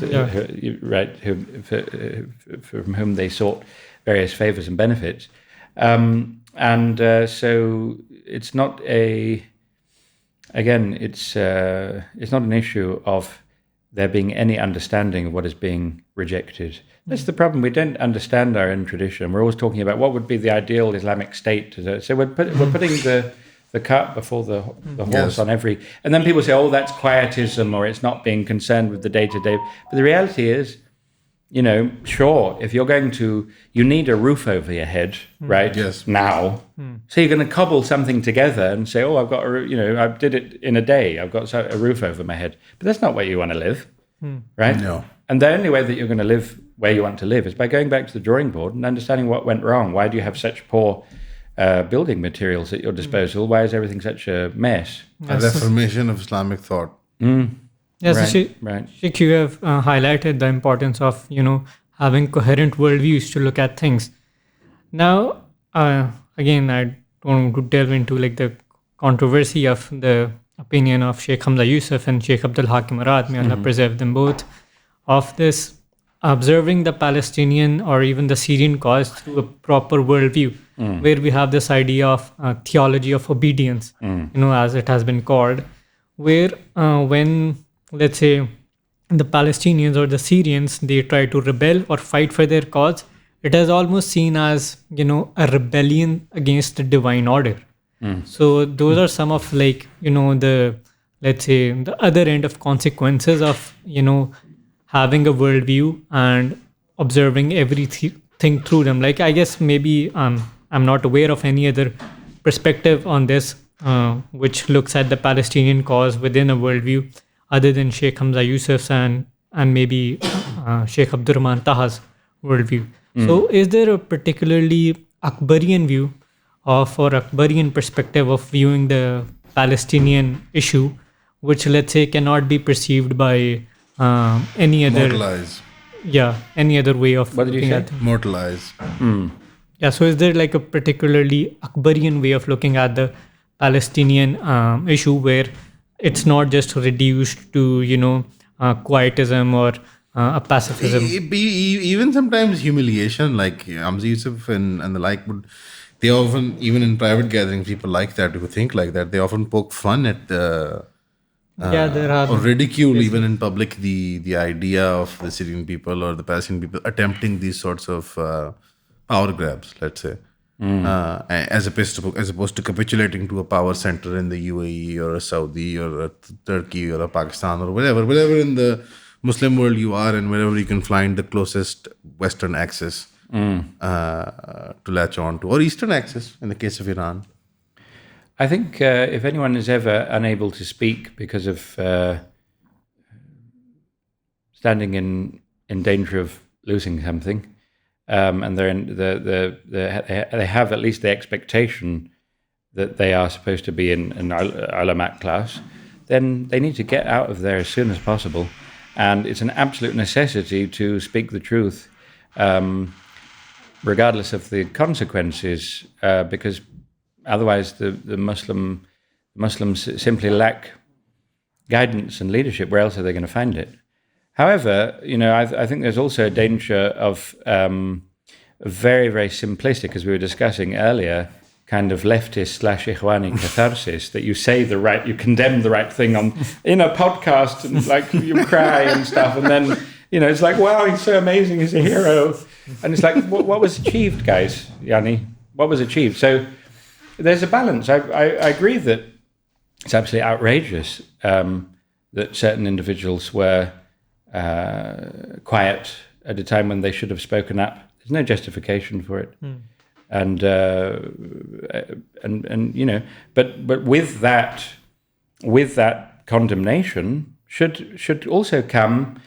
from whom they sought various favors and benefits. So it's not it's not an issue of there being any understanding of what is being rejected. That's the problem. We don't understand our own tradition. We're always talking about what would be the ideal Islamic state. So we're putting the cart before the horse on every... And then people say, oh, that's quietism, or it's not being concerned with the day-to-day. But the reality is, sure, if you're going to... You need a roof over your head, right? Yes. Now. So you're going to cobble something together and say, oh, I've got I did it in a day. I've got a roof over my head. But that's not where you want to live, right? No. And the only way that you're going to live where you want to live is by going back to the drawing board and understanding what went wrong. Why do you have such poor building materials at your disposal? Why is everything such a mess? A reformation of Islamic thought. Yes, Shayk, you have highlighted the importance of having coherent worldviews to look at things. Now, again, I don't want to delve into the controversy of the opinion of Sheikh Hamza Yusuf and Sheikh Abdul Hakim Arad, may Allah preserve them both, of this observing the Palestinian or even the Syrian cause through a proper worldview, where we have this idea of theology of obedience, as it has been called, where when, let's say, the Palestinians or the Syrians, they try to rebel or fight for their cause, it is almost seen as, a rebellion against the divine order. So those are some of the, let's say, the other end of consequences of, having a worldview and observing everything through them. I guess maybe I'm not aware of any other perspective on this, which looks at the Palestinian cause within a worldview other than Sheikh Hamza Yusuf's and maybe Sheikh Abdurrahman Taha's worldview. So is there a particularly Akbarian view or Akbarian perspective of viewing the Palestinian issue, which, let's say, cannot be perceived by any other... Mortalize. Yeah, any other way of looking at it? Mortalize. Yeah, so is there a particularly Akbarian way of looking at the Palestinian issue where it's not just reduced to, quietism or a pacifism? Even sometimes humiliation, like Hamza Yusuf and the like, they often, even in private gatherings, people like that, who think like that, they often poke fun at the... there are... Or ridicule even in public the idea of the Syrian people or the Palestinian people attempting these sorts of power grabs, let's say. as opposed to capitulating to a power center in the UAE or a Saudi or a Turkey or a Pakistan or wherever in the Muslim world you are, and wherever you can find the closest Western axis to latch on to, or Eastern axis in the case of Iran. I think if anyone is ever unable to speak because of standing in danger of losing something, and they have at least the expectation that they are supposed to be in an ulama class, then they need to get out of there as soon as possible. And it's an absolute necessity to speak the truth, regardless of the consequences, because otherwise the Muslims simply lack guidance and leadership. Where else are they going to find it? However, I think there's also a danger of very, very simplistic, as we were discussing earlier, kind of leftist / Ikhwani catharsis, that you condemn the right thing in a podcast, and like you cry and stuff, and then it's like, wow, he's so amazing, he's a hero, and it's like, what was achieved, guys? Yanni, what was achieved? So there's a balance. I agree that it's absolutely outrageous that certain individuals were quiet at a time when they should have spoken up. There's no justification for it. And but with that condemnation should also come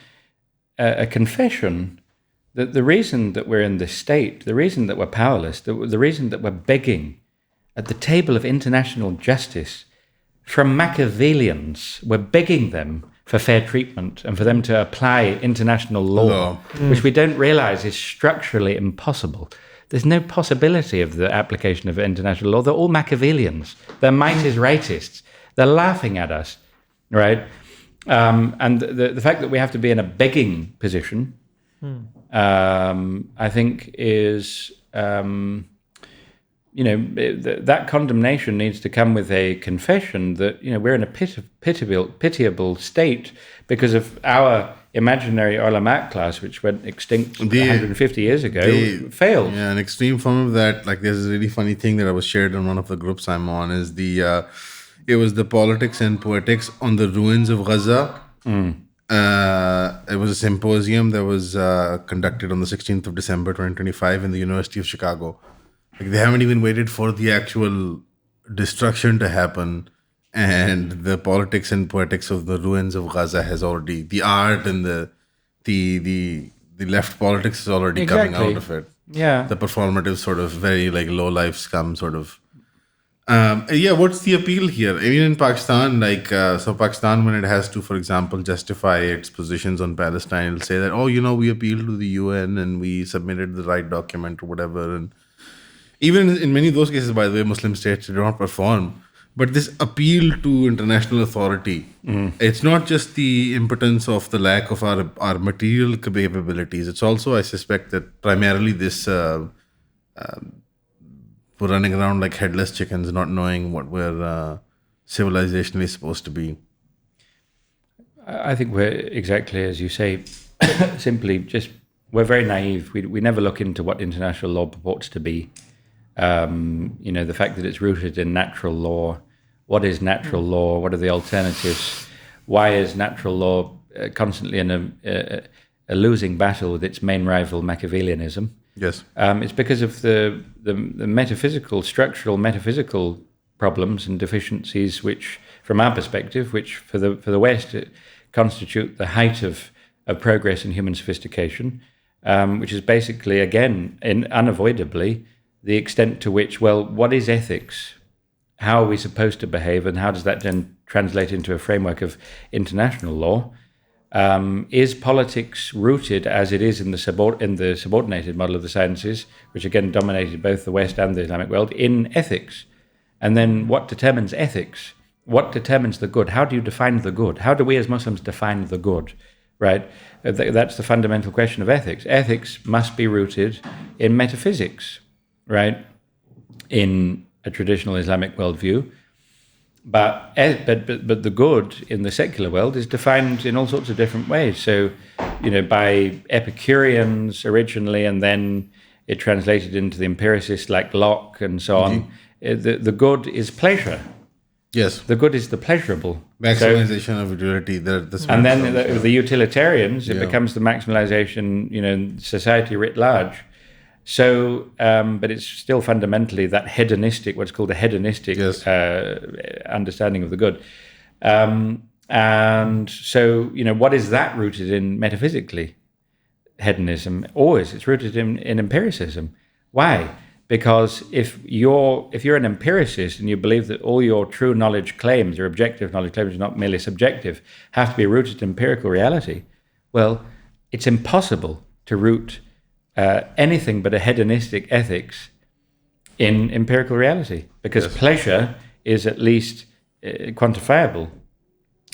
a confession that the reason that we're in this state, the reason that we're powerless, the reason that we're begging at the table of international justice from Machiavellians, we're begging them for fair treatment and for them to apply international law, which we don't realize is structurally impossible. There's no possibility of the application of international law. They're all Machiavellians. They're might is rightists. They're laughing at us, right? And the fact that we have to be in a begging position, I think is, that condemnation needs to come with a confession that, we're in a pitiable state because of our imaginary ulama class, which went extinct 150 years ago, failed. Yeah, an extreme form of that, like there's a really funny thing that I was shared on one of the groups I'm on, is it was the politics and poetics on the ruins of Gaza. It was a symposium that was conducted on the 16th of December 2025 in the University of Chicago. Like they haven't even waited for the actual destruction to happen, and the politics and poetics of the ruins of Gaza has already, the art and the left politics is already coming out of it. Yeah, the performative sort of very like low life scum sort of. What's the appeal here? I mean, in Pakistan, so Pakistan, when it has to, for example, justify its positions on Palestine, it'll say that, we appealed to the UN and we submitted the right document or whatever. And even in many of those cases, by the way, Muslim states do not perform. But this appeal to international authority, it's not just the impotence of the lack of our material capabilities. It's also, I suspect, that primarily this we're running around like headless chickens, not knowing what we're civilizationally supposed to be. I think we're exactly as you say. Simply, we're very naive. We never look into what international law purports to be. The fact that it's rooted in natural law. What is natural law? What are the alternatives? Why is natural law constantly in a losing battle with its main rival, Machiavellianism? Yes. It's because of the structural metaphysical problems and deficiencies, which, from our perspective, which for the West constitute the height of progress in human sophistication, which is basically, again, unavoidably, the extent to which, what is ethics? How are we supposed to behave, and how does that then translate into a framework of international law? Is politics rooted, as it is in the subordinated model of the sciences, which again dominated both the West and the Islamic world, in ethics? And then what determines ethics? What determines the good? How do you define the good? How do we as Muslims define the good? Right? That's the fundamental question of ethics. Ethics must be rooted in metaphysics, right? In a traditional Islamic worldview. But the good in the secular world is defined in all sorts of different ways. So, by Epicureans originally, and then it translated into the empiricists like Locke and so on. The good is pleasure. Yes. The good is the pleasurable. Maximization of utility. And then the utilitarians, it becomes the maximalization, in society writ large. So, but it's still fundamentally that hedonistic, what's called a hedonistic understanding of the good. And so, what is that rooted in metaphysically? Hedonism. Always, it's rooted in empiricism. Why? Because if you're an empiricist and you believe that all your true knowledge claims, your objective knowledge claims, not merely subjective, have to be rooted in empirical reality, well, it's impossible to root anything but a hedonistic ethics in empirical reality, because pleasure is at least quantifiable.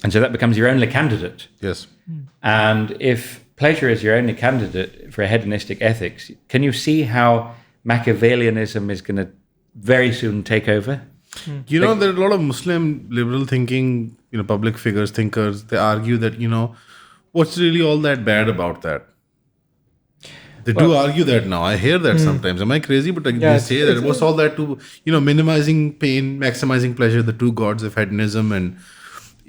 And so that becomes your only candidate. Yes. And if pleasure is your only candidate for a hedonistic ethics, can you see how Machiavellianism is going to very soon take over? There are a lot of Muslim liberal thinking, public figures, thinkers, they argue that, what's really all that bad about that? They do argue that now. I hear that sometimes. Am I crazy? But they say that what's all that to, minimizing pain, maximizing pleasure, the two gods of hedonism and,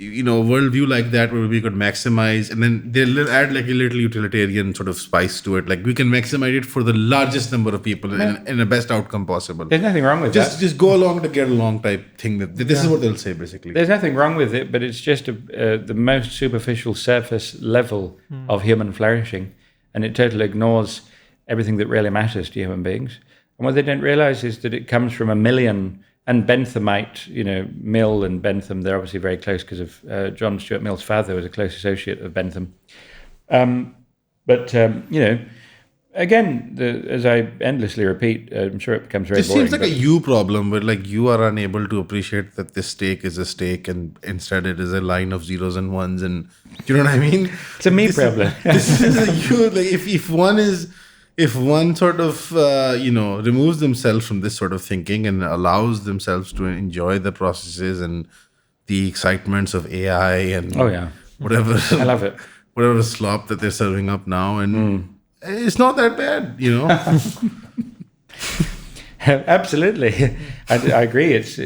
worldview like that where we could maximize, and then they'll add like a little utilitarian sort of spice to it. Like we can maximize it for the largest number of people in the best outcome possible. There's nothing wrong with that. Just go along to get along type thing. This is what they'll say basically. There's nothing wrong with it, but it's just the most superficial surface level of human flourishing, and it totally ignores everything that really matters to human beings. And what they don't realize is that it comes from a million. And Benthamite, Mill and Bentham, they're obviously very close because of John Stuart Mill's father was a close associate of Bentham. Again, as I endlessly repeat, I'm sure it becomes very boring. It seems like a you problem where like you are unable to appreciate that this steak is a steak and instead it is a line of zeros and ones, and you know what I mean? It's a me problem. This is a you. Like if one sort of, removes themselves from this sort of thinking and allows themselves to enjoy the processes and the excitements of AI and whatever, I love it. Whatever slop that they're serving up now, and it's not that bad, Absolutely, I agree. It's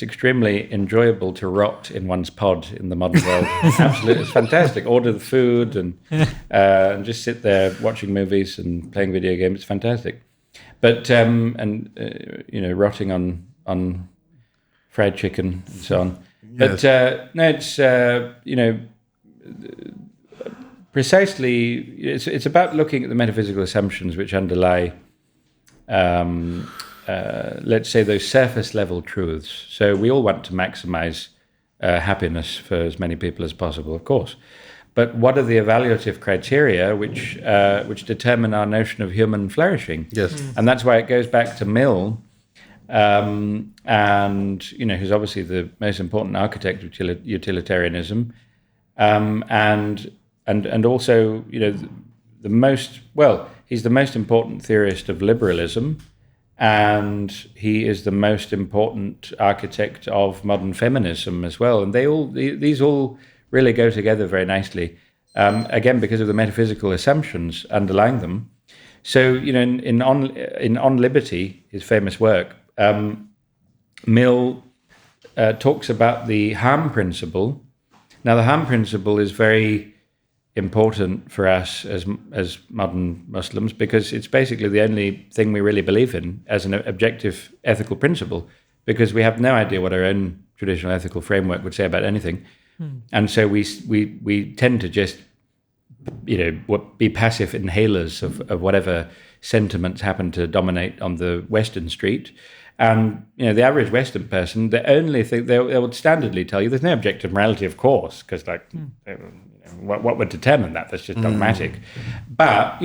extremely enjoyable to rot in one's pod in the modern world. Absolutely, it's fantastic. Order the food and just sit there watching movies and playing video games. It's fantastic. But rotting on fried chicken and so on. Yes. But it's precisely. It's about looking at the metaphysical assumptions which underlie. Let's say those surface level truths. So we all want to maximize happiness for as many people as possible, of course. But what are the evaluative criteria which determine our notion of human flourishing? Yes. And that's why it goes back to Mill, and who's obviously the most important architect of utilitarianism, and also he's the most important theorist of liberalism, and he is the most important architect of modern feminism as well. And these all really go together very nicely, again because of the metaphysical assumptions underlying them. So in On Liberty, his famous work, Mill talks about the harm principle. Now the harm principle is very important for us as modern Muslims because it's basically the only thing we really believe in as an objective ethical principle, because we have no idea what our own traditional ethical framework would say about anything. And so we tend to just be passive inhalers of whatever sentiments happen to dominate on the Western street. And the average Western person, the only thing they would standardly tell you, there's no objective morality, of course, because what would determine that? That's just dogmatic. But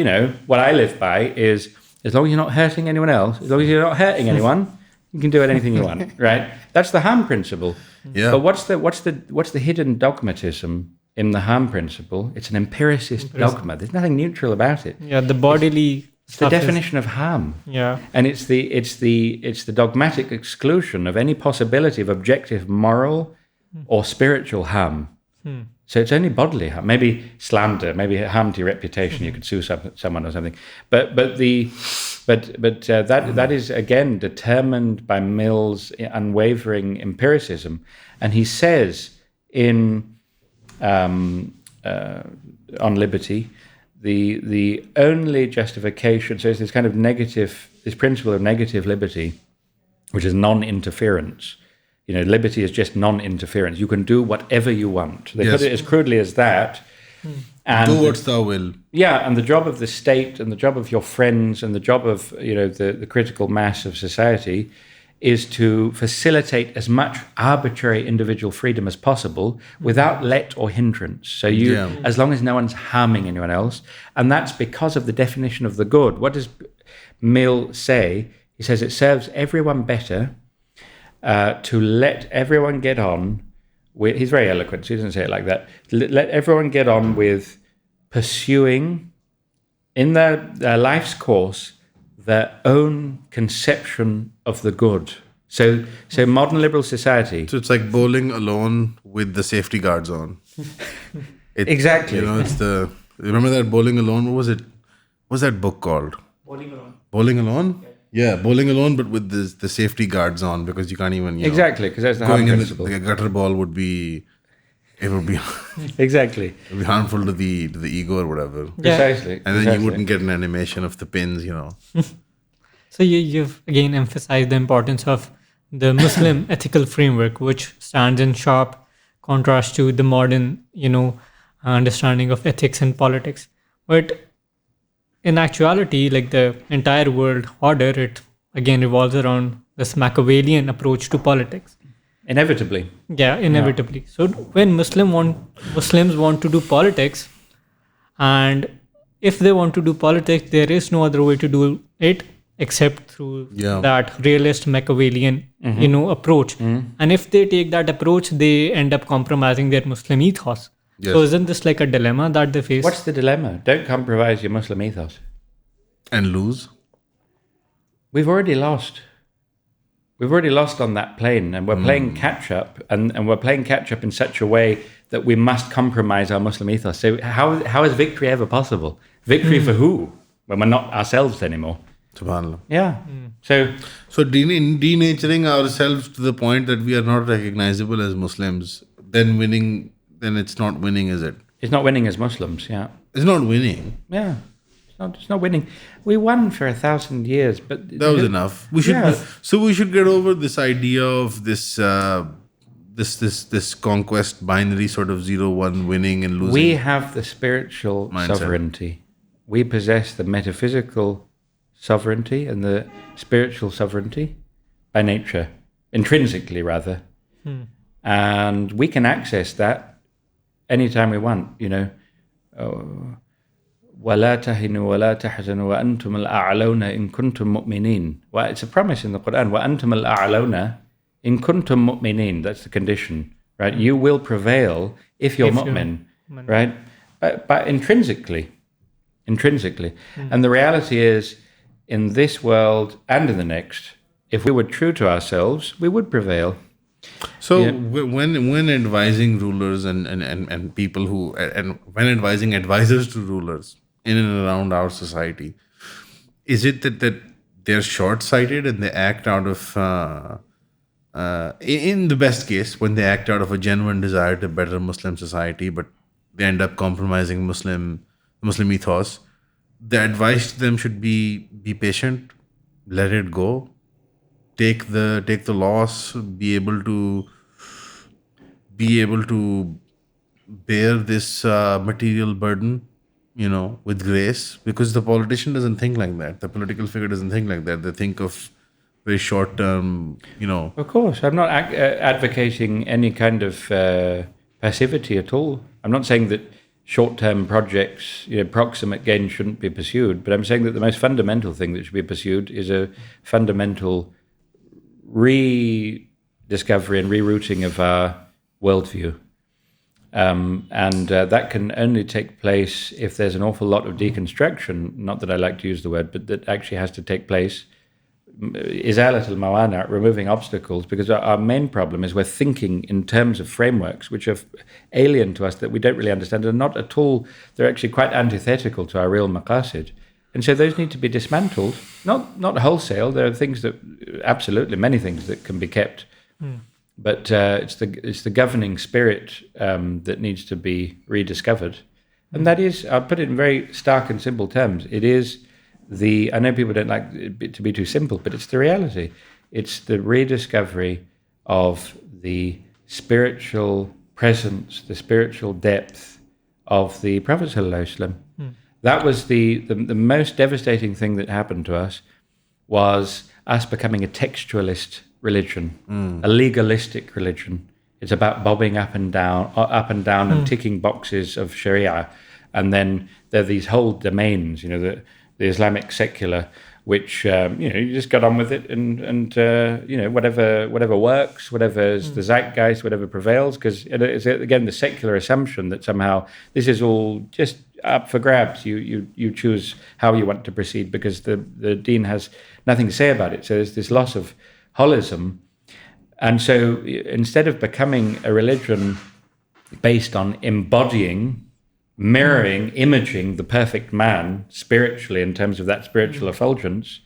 what I live by is, as long as you're not hurting anyone else, as long as you're not hurting anyone, you can do anything you want, right? That's the harm principle. Yeah. But what's the hidden dogmatism in the harm principle? It's an empiricist dogma. There's nothing neutral about it. Yeah, the bodily. It's the definition of harm. Yeah. And it's the dogmatic exclusion of any possibility of objective moral or spiritual harm. So it's only bodily harm, maybe slander, maybe harm to your reputation. You could sue someone or something. But that is again determined by Mill's unwavering empiricism, and he says in on liberty, the only justification. So it's this kind of this principle of negative liberty, which is non-interference. Liberty is just non-interference. You can do whatever you want. They put it as crudely as that. And do what thou will. Yeah, and the job of the state and the job of your friends and the job of the critical mass of society is to facilitate as much arbitrary individual freedom as possible without let or hindrance. So as long as no one's harming anyone else, and that's because of the definition of the good. What does Mill say? He says it serves everyone better to let everyone get on with, he's very eloquent, so he doesn't say it like that, let everyone get on with pursuing in their life's course their own conception of the good. So modern liberal society. So it's like bowling alone with the safety guards on. Exactly. It's remember that Bowling Alone? What was it? What's that book called? Bowling Alone. Bowling Alone? Yeah, Bowling Alone, but with the safety guards on, because you can't even, exactly, because that's the harm principle. A gutter ball would be exactly. It would be harmful to the ego or whatever. Yeah. Precisely. And then you wouldn't get an animation of the pins, So you've again emphasized the importance of the Muslim ethical framework, which stands in sharp contrast to the modern, understanding of ethics and politics. But in actuality, like the entire world order, it again revolves around this Machiavellian approach to politics. Inevitably. Yeah, inevitably. Yeah. So when Muslims want to do politics, and if they want to do politics, there is no other way to do it except through that realist Machiavellian, approach. And if they take that approach, they end up compromising their Muslim ethos. Yes. So isn't this like a dilemma that they face? What's the dilemma? Don't compromise your Muslim ethos. And lose? We've already lost. We've already lost on that plane, and we're playing catch-up, and we're playing catch-up in such a way that we must compromise our Muslim ethos. So how is victory ever possible? Victory for who? When we're not ourselves anymore. SubhanAllah. Yeah. So denaturing ourselves to the point that we are not recognizable as Muslims, then it's not winning, is it? It's not winning as Muslims, yeah. It's not winning. Yeah. It's not winning. We won for 1,000 years, but that was enough. We should get over this idea of this conquest binary sort of 0-1 winning and losing. We have the spiritual sovereignty. We possess the metaphysical sovereignty and the spiritual sovereignty by nature, intrinsically rather. And we can access that anytime we want, وَلَا تَهِنُوا وَلَا تَحْزَنُوا وَأَنْتُمُ الْأَعْلَوْنَ إِن كُنْتُم مُؤْمِنِينَ. Well, it's a promise in the Quran. وَأَنْتُمُ الْأَعْلَوْنَ إِن كُنْتُم مُؤْمِنِينَ. That's the condition, right? You will prevail if you're mu'min, right? But intrinsically. And the reality is, in this world and in the next, if we were true to ourselves, we would prevail. So when advising rulers and people when advising advisors to rulers in and around our society, is it that they're short-sighted and they act out of, in the best case, when they act out of a genuine desire to better Muslim society, but they end up compromising Muslim ethos? The advice to them should be patient, let it go. Take the loss, be able to bear this material burden, with grace, because the politician doesn't think like that. The political figure doesn't think like that. They think of very short term, Of course, I'm not advocating any kind of passivity at all. I'm not saying that short-term projects, proximate gain shouldn't be pursued, but I'm saying that the most fundamental thing that should be pursued is a fundamental rediscovery and rerouting of our worldview. And that can only take place if there's an awful lot of deconstruction, not that I like to use the word, but that actually has to take place izalat al-mawana, removing obstacles, because our main problem is we're thinking in terms of frameworks which are alien to us, that we don't really understand, and not at all, they're actually quite antithetical to our real maqasid. And so those need to be dismantled, not wholesale. There are things that, absolutely many things that can be kept, but it's the governing spirit that needs to be rediscovered. And that is, I'll put it in very stark and simple terms, it is I know people don't like it to be too simple, but it's the reality. It's the rediscovery of the spiritual presence, the spiritual depth of the Prophet ﷺ. That was the most devastating thing that happened to us, was us becoming a textualist religion, a legalistic religion. It's about bobbing up and down and ticking boxes of Sharia. And then there are these whole domains, the Islamic secular, which you just got on with it, and whatever works, whatever is the zeitgeist, whatever prevails, because it's again the secular assumption that somehow this is all just up for grabs. You choose how you want to proceed, because the deen has nothing to say about it. So there's this loss of holism, and so instead of becoming a religion based on embodying, mirroring, imaging the perfect man spiritually in terms of that spiritual effulgence,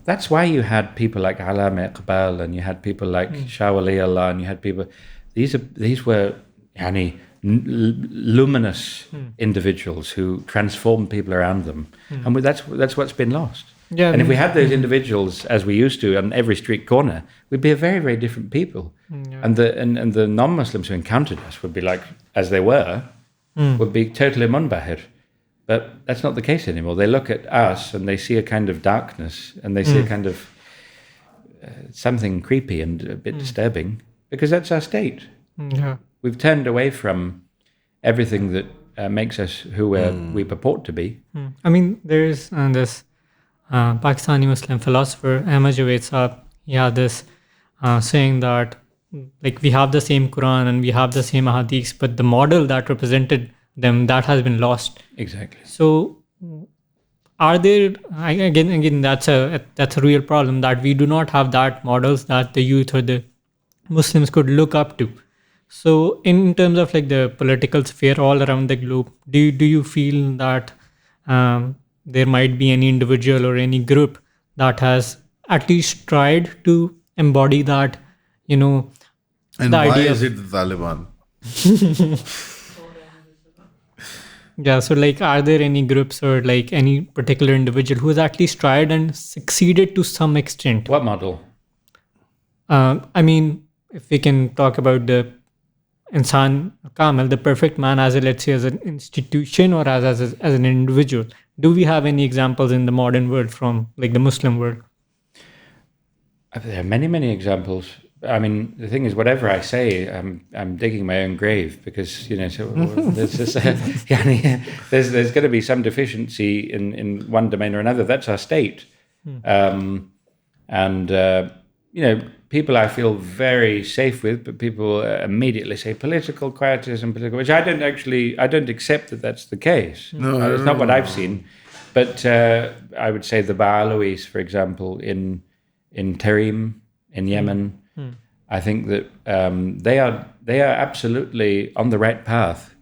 that's why you had people like Allama Iqbal, and you had people like Shah Wali Allah, and you had people, these were luminous individuals who transformed people around them, and that's what's been lost. Yeah, and if we had those individuals as we used to on every street corner, we'd be a very, very different people. And the non-Muslims who encountered us would be like, as they were, would be totally munbahir. But that's not the case anymore. They look at us and they see a kind of darkness, and they see a kind of something creepy and a bit disturbing, because that's our state. We've turned away from everything that makes us who we purport to be. I mean, there is this Pakistani Muslim philosopher, Ahmad Javed Saab, he had this saying that, like, we have the same Quran and we have the same Ahadith, but the model that represented them, that has been lost. Exactly. So are there, again that's a real problem, that we do not have that models that the youth or the Muslims could look up to. So in terms of like the political sphere all around the globe, do you feel that there might be any individual or any group that has at least tried to embody that, and why is it the Taliban? Yeah, so like, are there any groups or like any particular individual who has at least tried and succeeded to some extent? What model? I mean, if we can talk about the Insan Kamil, the perfect man, as let's say as an institution or as an individual, do we have any examples in the modern world from like the Muslim world? There are many, many examples. I mean, the thing is, whatever I say, I'm digging my own grave, because so there's this, there's going to be some deficiency in one domain or another. That's our state, people I feel very safe with, but people immediately say political quietism, which I don't accept that that's the case. No, it's not what I've seen. But I would say the Ba'alawis, for example, in Tariq, in Yemen, I think that they are absolutely on the right path,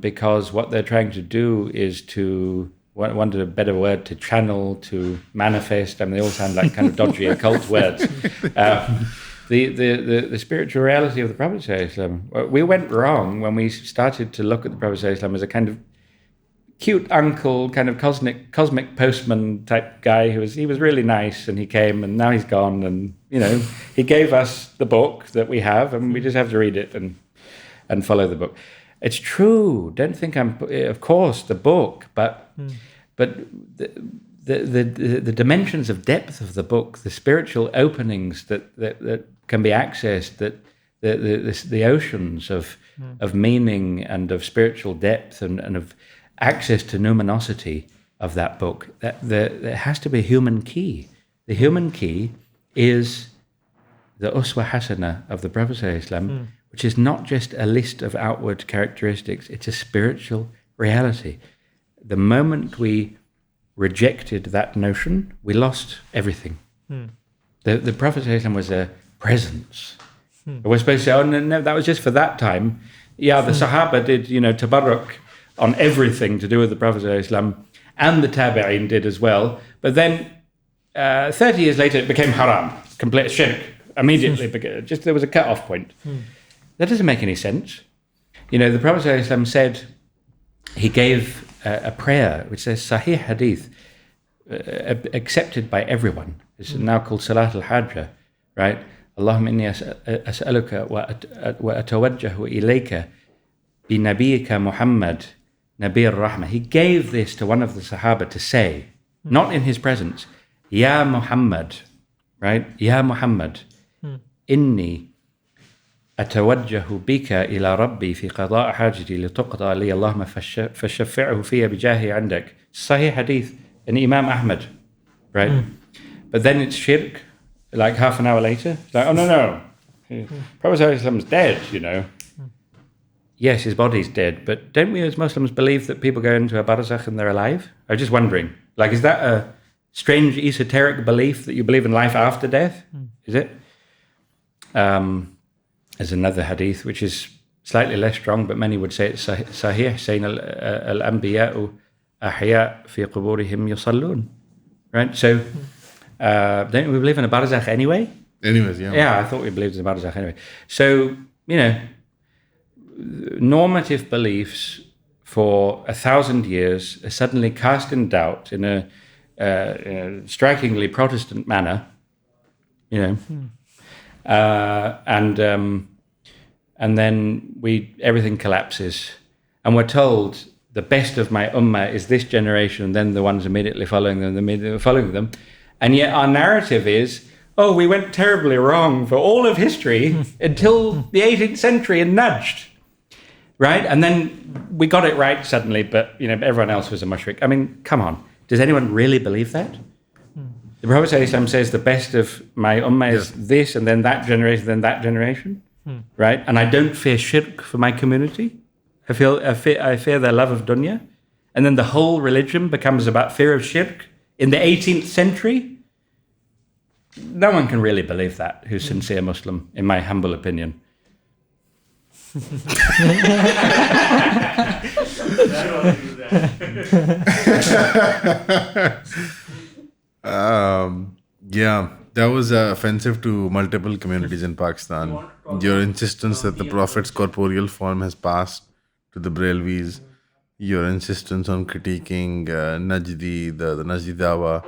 because what they're trying to do is to, wanted a better word, to channel, to manifest. I mean, they all sound like kind of dodgy occult words. The spiritual reality of the Prophet ﷺ. We went wrong when we started to look at the Prophet ﷺ as a kind of cute uncle, kind of cosmic postman type guy he was really nice, and he came and now he's gone, and he gave us the book that we have, and we just have to read it and follow the book. It's true. Don't think of course the book, but the dimensions of depth of the book, the spiritual openings that can be accessed, that the oceans of meaning and of spiritual depth and of access to numinosity of that book, there has to be a human key. The human key is the Uswa Hasana of the Prophet ﷺ, which is not just a list of outward characteristics, it's a spiritual reality. The moment we rejected that notion, we lost everything. The Prophet ﷺ was a presence. We're supposed to say, oh, no, that was just for that time. Yeah, the Sahaba did, tabarruk on everything to do with the Prophet ﷺ, and the Tabi'een did as well. But then 30 years later, it became haram, complete shirk, immediately. Just there was a cut-off point. That doesn't make any sense. The Prophet ﷺ said, he gave a prayer, which says Sahih Hadith, accepted by everyone. It's now called Salat al-Hajjah, right? Allahumma inni as'aluka wa atawajjahu ilayka bi nabiyyika Muhammad, Nabi al-Rahmah. He gave this to one of the Sahaba to say, not in his presence, Ya Muhammad, right? Ya Muhammad, inni أتوجه بك إلى ربي في قضاء حاجتي لتقضى لي اللهم فشفعه في بجاهي عندك. Sahih Hadith and Imam Ahmad, right? But then it's shirk, like half an hour later. It's like, oh no. Prophet ﷺ is dead, Yes, his body's dead, but don't we as Muslims believe that people go into a barzakh and they're alive? I was just wondering, is that a strange esoteric belief that you believe in life after death? Is it? There's another hadith which is slightly less strong, but many would say it's sahih, saying al-anbiya'u ahya fi quburihim yusallun. Right? So, don't we believe in a barzakh anyway? Anyways, yeah. Yeah, I thought we believed in a barzakh anyway. So, normative beliefs for 1,000 years are suddenly cast in doubt in a strikingly Protestant manner, and then everything collapses, and we're told the best of my ummah is this generation, and then the ones immediately following them, and yet our narrative is, oh, we went terribly wrong for all of history until the 18th century and nudged, right? And then we got it right suddenly, but everyone else was a mushrik. I mean, come on, does anyone really believe that? The Prophet ﷺ says the best of my ummah is this, and then that generation, right? And I don't fear shirk for my community. I fear their love of dunya. And then the whole religion becomes about fear of shirk in the 18th century. No one can really believe that who's sincere Muslim, in my humble opinion. Yeah, that was offensive to multiple communities in Pakistan. Your insistence that the Prophet's corporeal form has passed to the Brailwis, your insistence on critiquing Najdi, the Najdi Dawa,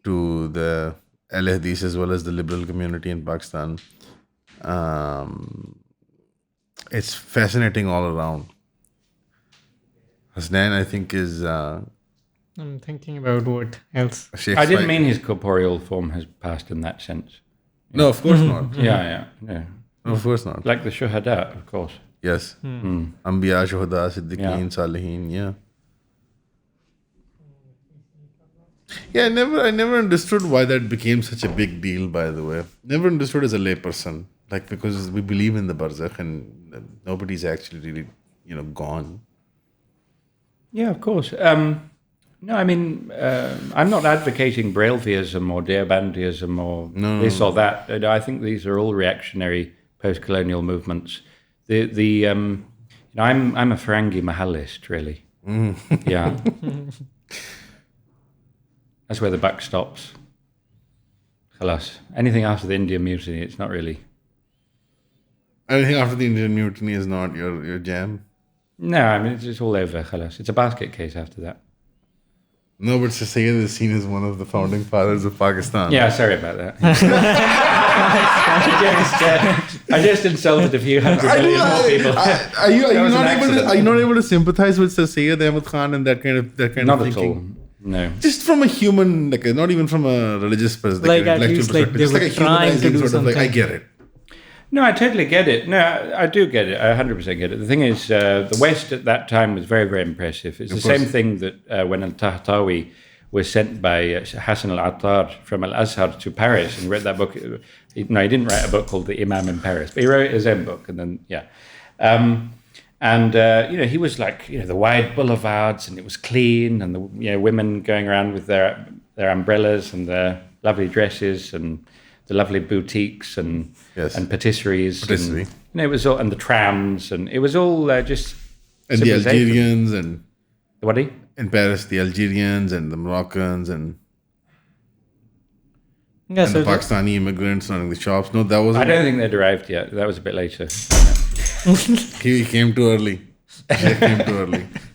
to the Ahl Hadith as well as the liberal community in Pakistan. It's fascinating all around. Hasnain, I think, is... I'm thinking about what else. I didn't mean his corporeal form has passed in that sense. No, of course not. Yeah. No, of course not. Like the shuhada, of course. Yes. Anbiya, Shuhada, Siddiqeen, Salihin, yeah. Yeah, I never understood why that became such a big deal, by the way. Never understood as a layperson. Because we believe in the barzakh and nobody's actually really, gone. Yeah, of course. No, I mean, I'm not advocating Braillevism or Deobandism or this or that. I think these are all reactionary post-colonial movements. I'm a Ferengi Mahallist, really. Yeah. That's where the buck stops. Khalas. Anything after the Indian Mutiny, it's not really. Anything after the Indian Mutiny is not your jam? No, I mean, it's all over, khalas. It's a basket case after that. No, but Sir Syed is seen as one of the founding fathers of Pakistan. Yeah, sorry about that. I just insulted a few hundred million more people. Are you not able to sympathize with Sir Syed Ahmad Khan and that kind of thinking? Not at all. No. Just from a human, not even from a religious perspective, at least they were trying to do something. I get it. No, I totally get it. No, I do get it. I 100% get it. The thing is, the West at that time was very, very impressive. It's the same thing that when Al-Tahtawi was sent by Hassan al-Attar from Al-Azhar to Paris and read that book. He didn't write a book called The Imam in Paris, but he wrote his own book. And then, And he was like the wide boulevards, and it was clean, and the women going around with their umbrellas and their lovely dresses, and the lovely boutiques and patisseries. And, it was all, and the trams, and it was all just. And the Algerians and what? In Paris, the Algerians and the Moroccans and Yeah, and so the Pakistani immigrants running the shops. No, that wasn't. I don't think they'd arrived yet. That was a bit later. He came too early.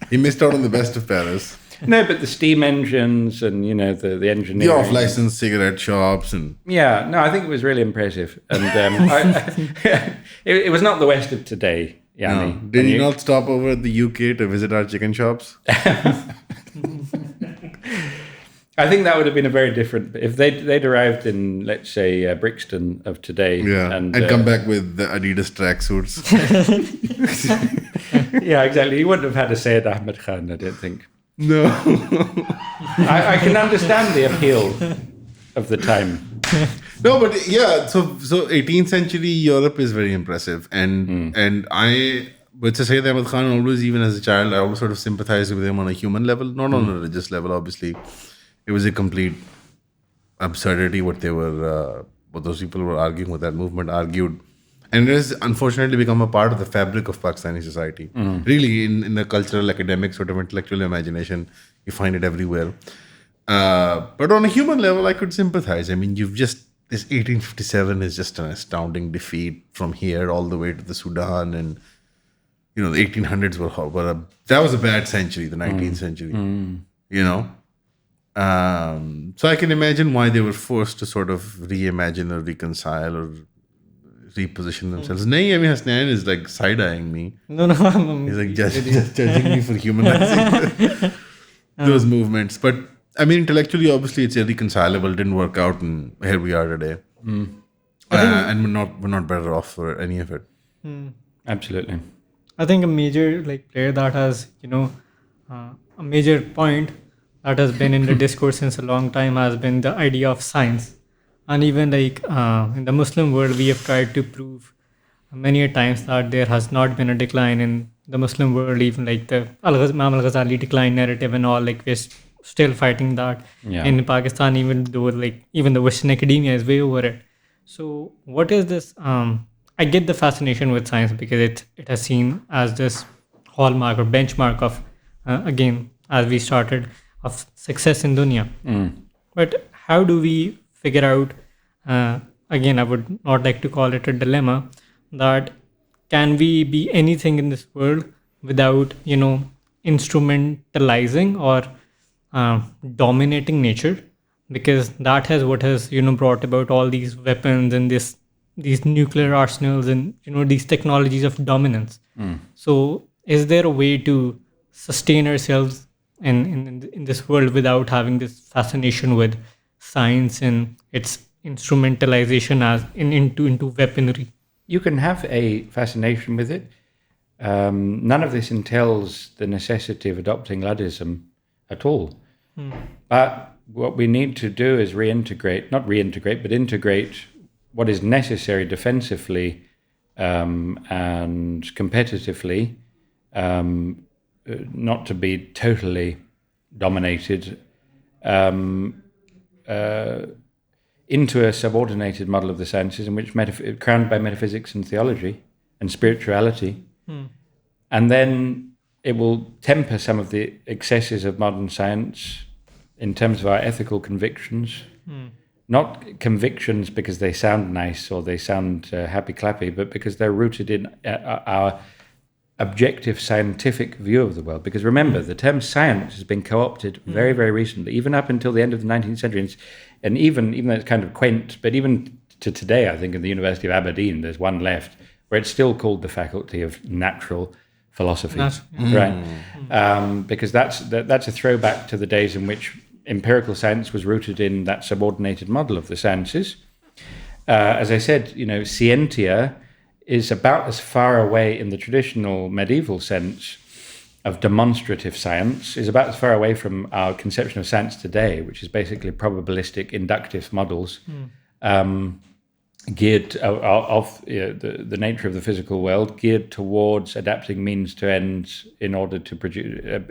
He missed out on the best of Paris. No, but the steam engines and the engineering, the off-license cigarette shops and I think it was really impressive. And it was not the West of today. No. Did you not stop over at the UK to visit our chicken shops? I think that would have been a very different. If they'd arrived in, let's say, Brixton of today, and come back with the Adidas tracksuits. Yeah, exactly. You wouldn't have had a Syed Ahmed Khan, I don't think. No. I can understand the appeal of the time. No, but yeah, so 18th century Europe is very impressive, and I would say Syed Ahmed Khan always, even as a child, I always sort of sympathized with him on a human level, not on a religious level. Obviously, it was a complete absurdity what those people were arguing, what that movement argued. And it has unfortunately become a part of the fabric of Pakistani society. Really, in the cultural, academic, sort of intellectual imagination, you find it everywhere. But on a human level, I could sympathize. I mean, this 1857 is just an astounding defeat from here all the way to the Sudan. And, the 1800s that was a bad century, the 19th century, So I can imagine why they were forced to sort of reimagine or reconcile or reposition themselves. Nahi, I mean, Hasnain is like side-eyeing me. No, he's like just judging me for humanizing those movements. But I mean, intellectually, obviously, it's irreconcilable. Didn't work out, and here we are today. And we're not better off for any of it. Absolutely. I think a major player that has a major point that has been in the discourse since a long time has been the idea of science. And even in the Muslim world, we have tried to prove many a times that there has not been a decline in the Muslim world, even like the Imam al-Ghazali decline narrative and all, we're still fighting that in Pakistan, even though even the Western academia is way over it. So what is this? I get the fascination with science because it has seen as this hallmark or benchmark of, again, as we started, of success in dunya. But how do we figure out, again, I would not like to call it a dilemma, that can we be anything in this world without, instrumentalizing or dominating nature? Because that has what has, brought about all these weapons and these nuclear arsenals and, these technologies of dominance. So is there a way to sustain ourselves in this world without having this fascination with science and its instrumentalization as into weaponry? You can have a fascination with it. None of this entails the necessity of adopting Luddism at all. But what we need to do is integrate what is necessary defensively and competitively, not to be totally dominated, into a subordinated model of the sciences in which crowned by metaphysics and theology and spirituality. And then it will temper some of the excesses of modern science in terms of our ethical convictions. Not convictions because they sound nice or they sound happy-clappy, but because they're rooted in our objective scientific view of the world. Because remember, the term science has been co-opted very, very recently, even up until the end of the 19th century. And even though it's kind of quaint, but even to today, I think in the University of Aberdeen, there's one left where it's still called the Faculty of Natural Philosophy. Right? Because that's a throwback to the days in which empirical science was rooted in that subordinated model of the sciences. As I said, scientia is about as far away in the traditional medieval sense of demonstrative science, is about as far away from our conception of science today, which is basically probabilistic inductive models, geared the nature of the physical world, geared towards adapting means to ends in order to produce,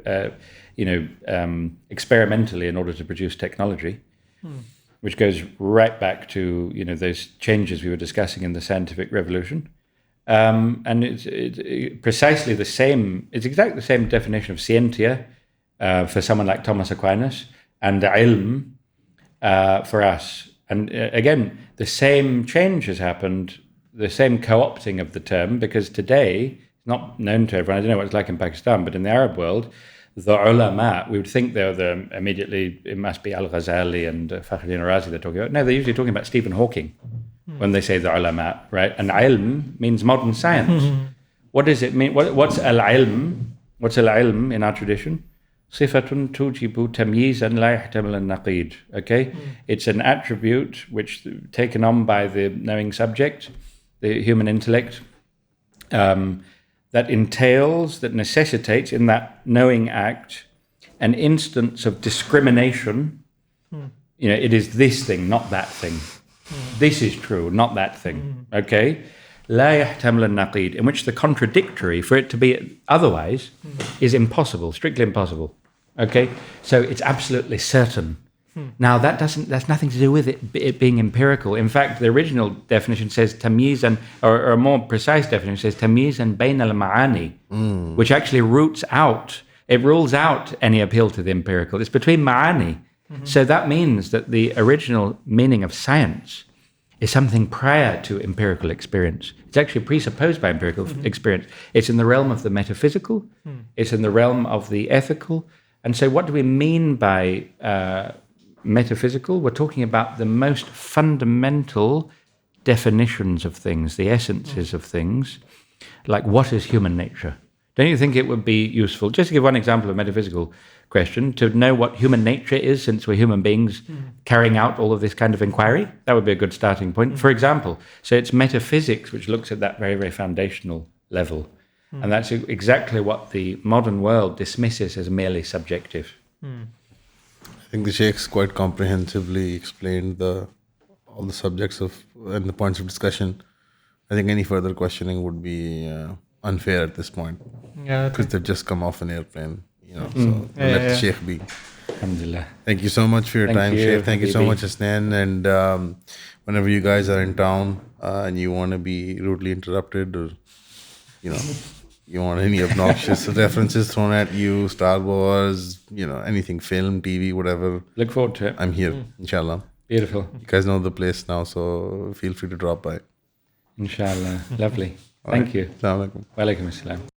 experimentally in order to produce technology, which goes right back to those changes we were discussing in the scientific revolution. And it's precisely the same. It's exactly the same definition of scientia for someone like Thomas Aquinas, and ilm for us. And again, the same change has happened, the same co-opting of the term, because today, it's not known to everyone, I don't know what it's like in Pakistan, but in the Arab world, the ulama, we would think immediately, it must be Al-Ghazali and Fakhruddin Razi they're talking about. No, they're usually talking about Stephen Hawking when they say the ulama, right? And ilm means modern science. What does it mean? What's al-ilm? What's al-ilm in our tradition? Sifatun tujibu tamyizan la yahtamil an-naqid. Okay? It's an attribute which, taken on by the knowing subject, the human intellect, that entails, that necessitates in that knowing act an instance of discrimination. It is this thing, not that thing. This is true, not that thing. Okay? La yahtamil an-naqid, in which the contradictory, for it to be otherwise, is impossible, strictly impossible. Okay? So it's absolutely certain. Now that's nothing to do with it being empirical. In fact, the original definition says tamyizan, or a more precise definition says tamyizan bayn al-ma'ani, which actually rules out any appeal to the empirical. It's between ma'ani. So that means that the original meaning of science is something prior to empirical experience. It's actually presupposed by empirical experience. It's in the realm of the metaphysical. It's in the realm of the ethical. And so what do we mean by metaphysical? We're talking about the most fundamental definitions of things, the essences of things, like what is human nature? Don't you think it would be useful, just to give one example of metaphysical question, to know what human nature is, since we're human beings carrying out all of this kind of inquiry? That would be a good starting point. For example, so it's metaphysics which looks at that very, very foundational level. And that's exactly what the modern world dismisses as merely subjective. I think the Shaykh's quite comprehensively explained all the subjects and the points of discussion. I think any further questioning would be unfair at this point. Yeah, because they've just come off an airplane, so we'll let the Shaykh be. Alhamdulillah. Thank you so much for your time, Shaykh. Thank you so much, Hasnan. And whenever you guys are in town and you want to be rudely interrupted, or you want any obnoxious references thrown at you, Star Wars, anything, film, TV, whatever. Look forward to it. I'm here, inshallah. Beautiful. You guys know the place now, so feel free to drop by. Inshallah. Lovely. Thank you. Assalamu alaikum. Wa alaikum assalam.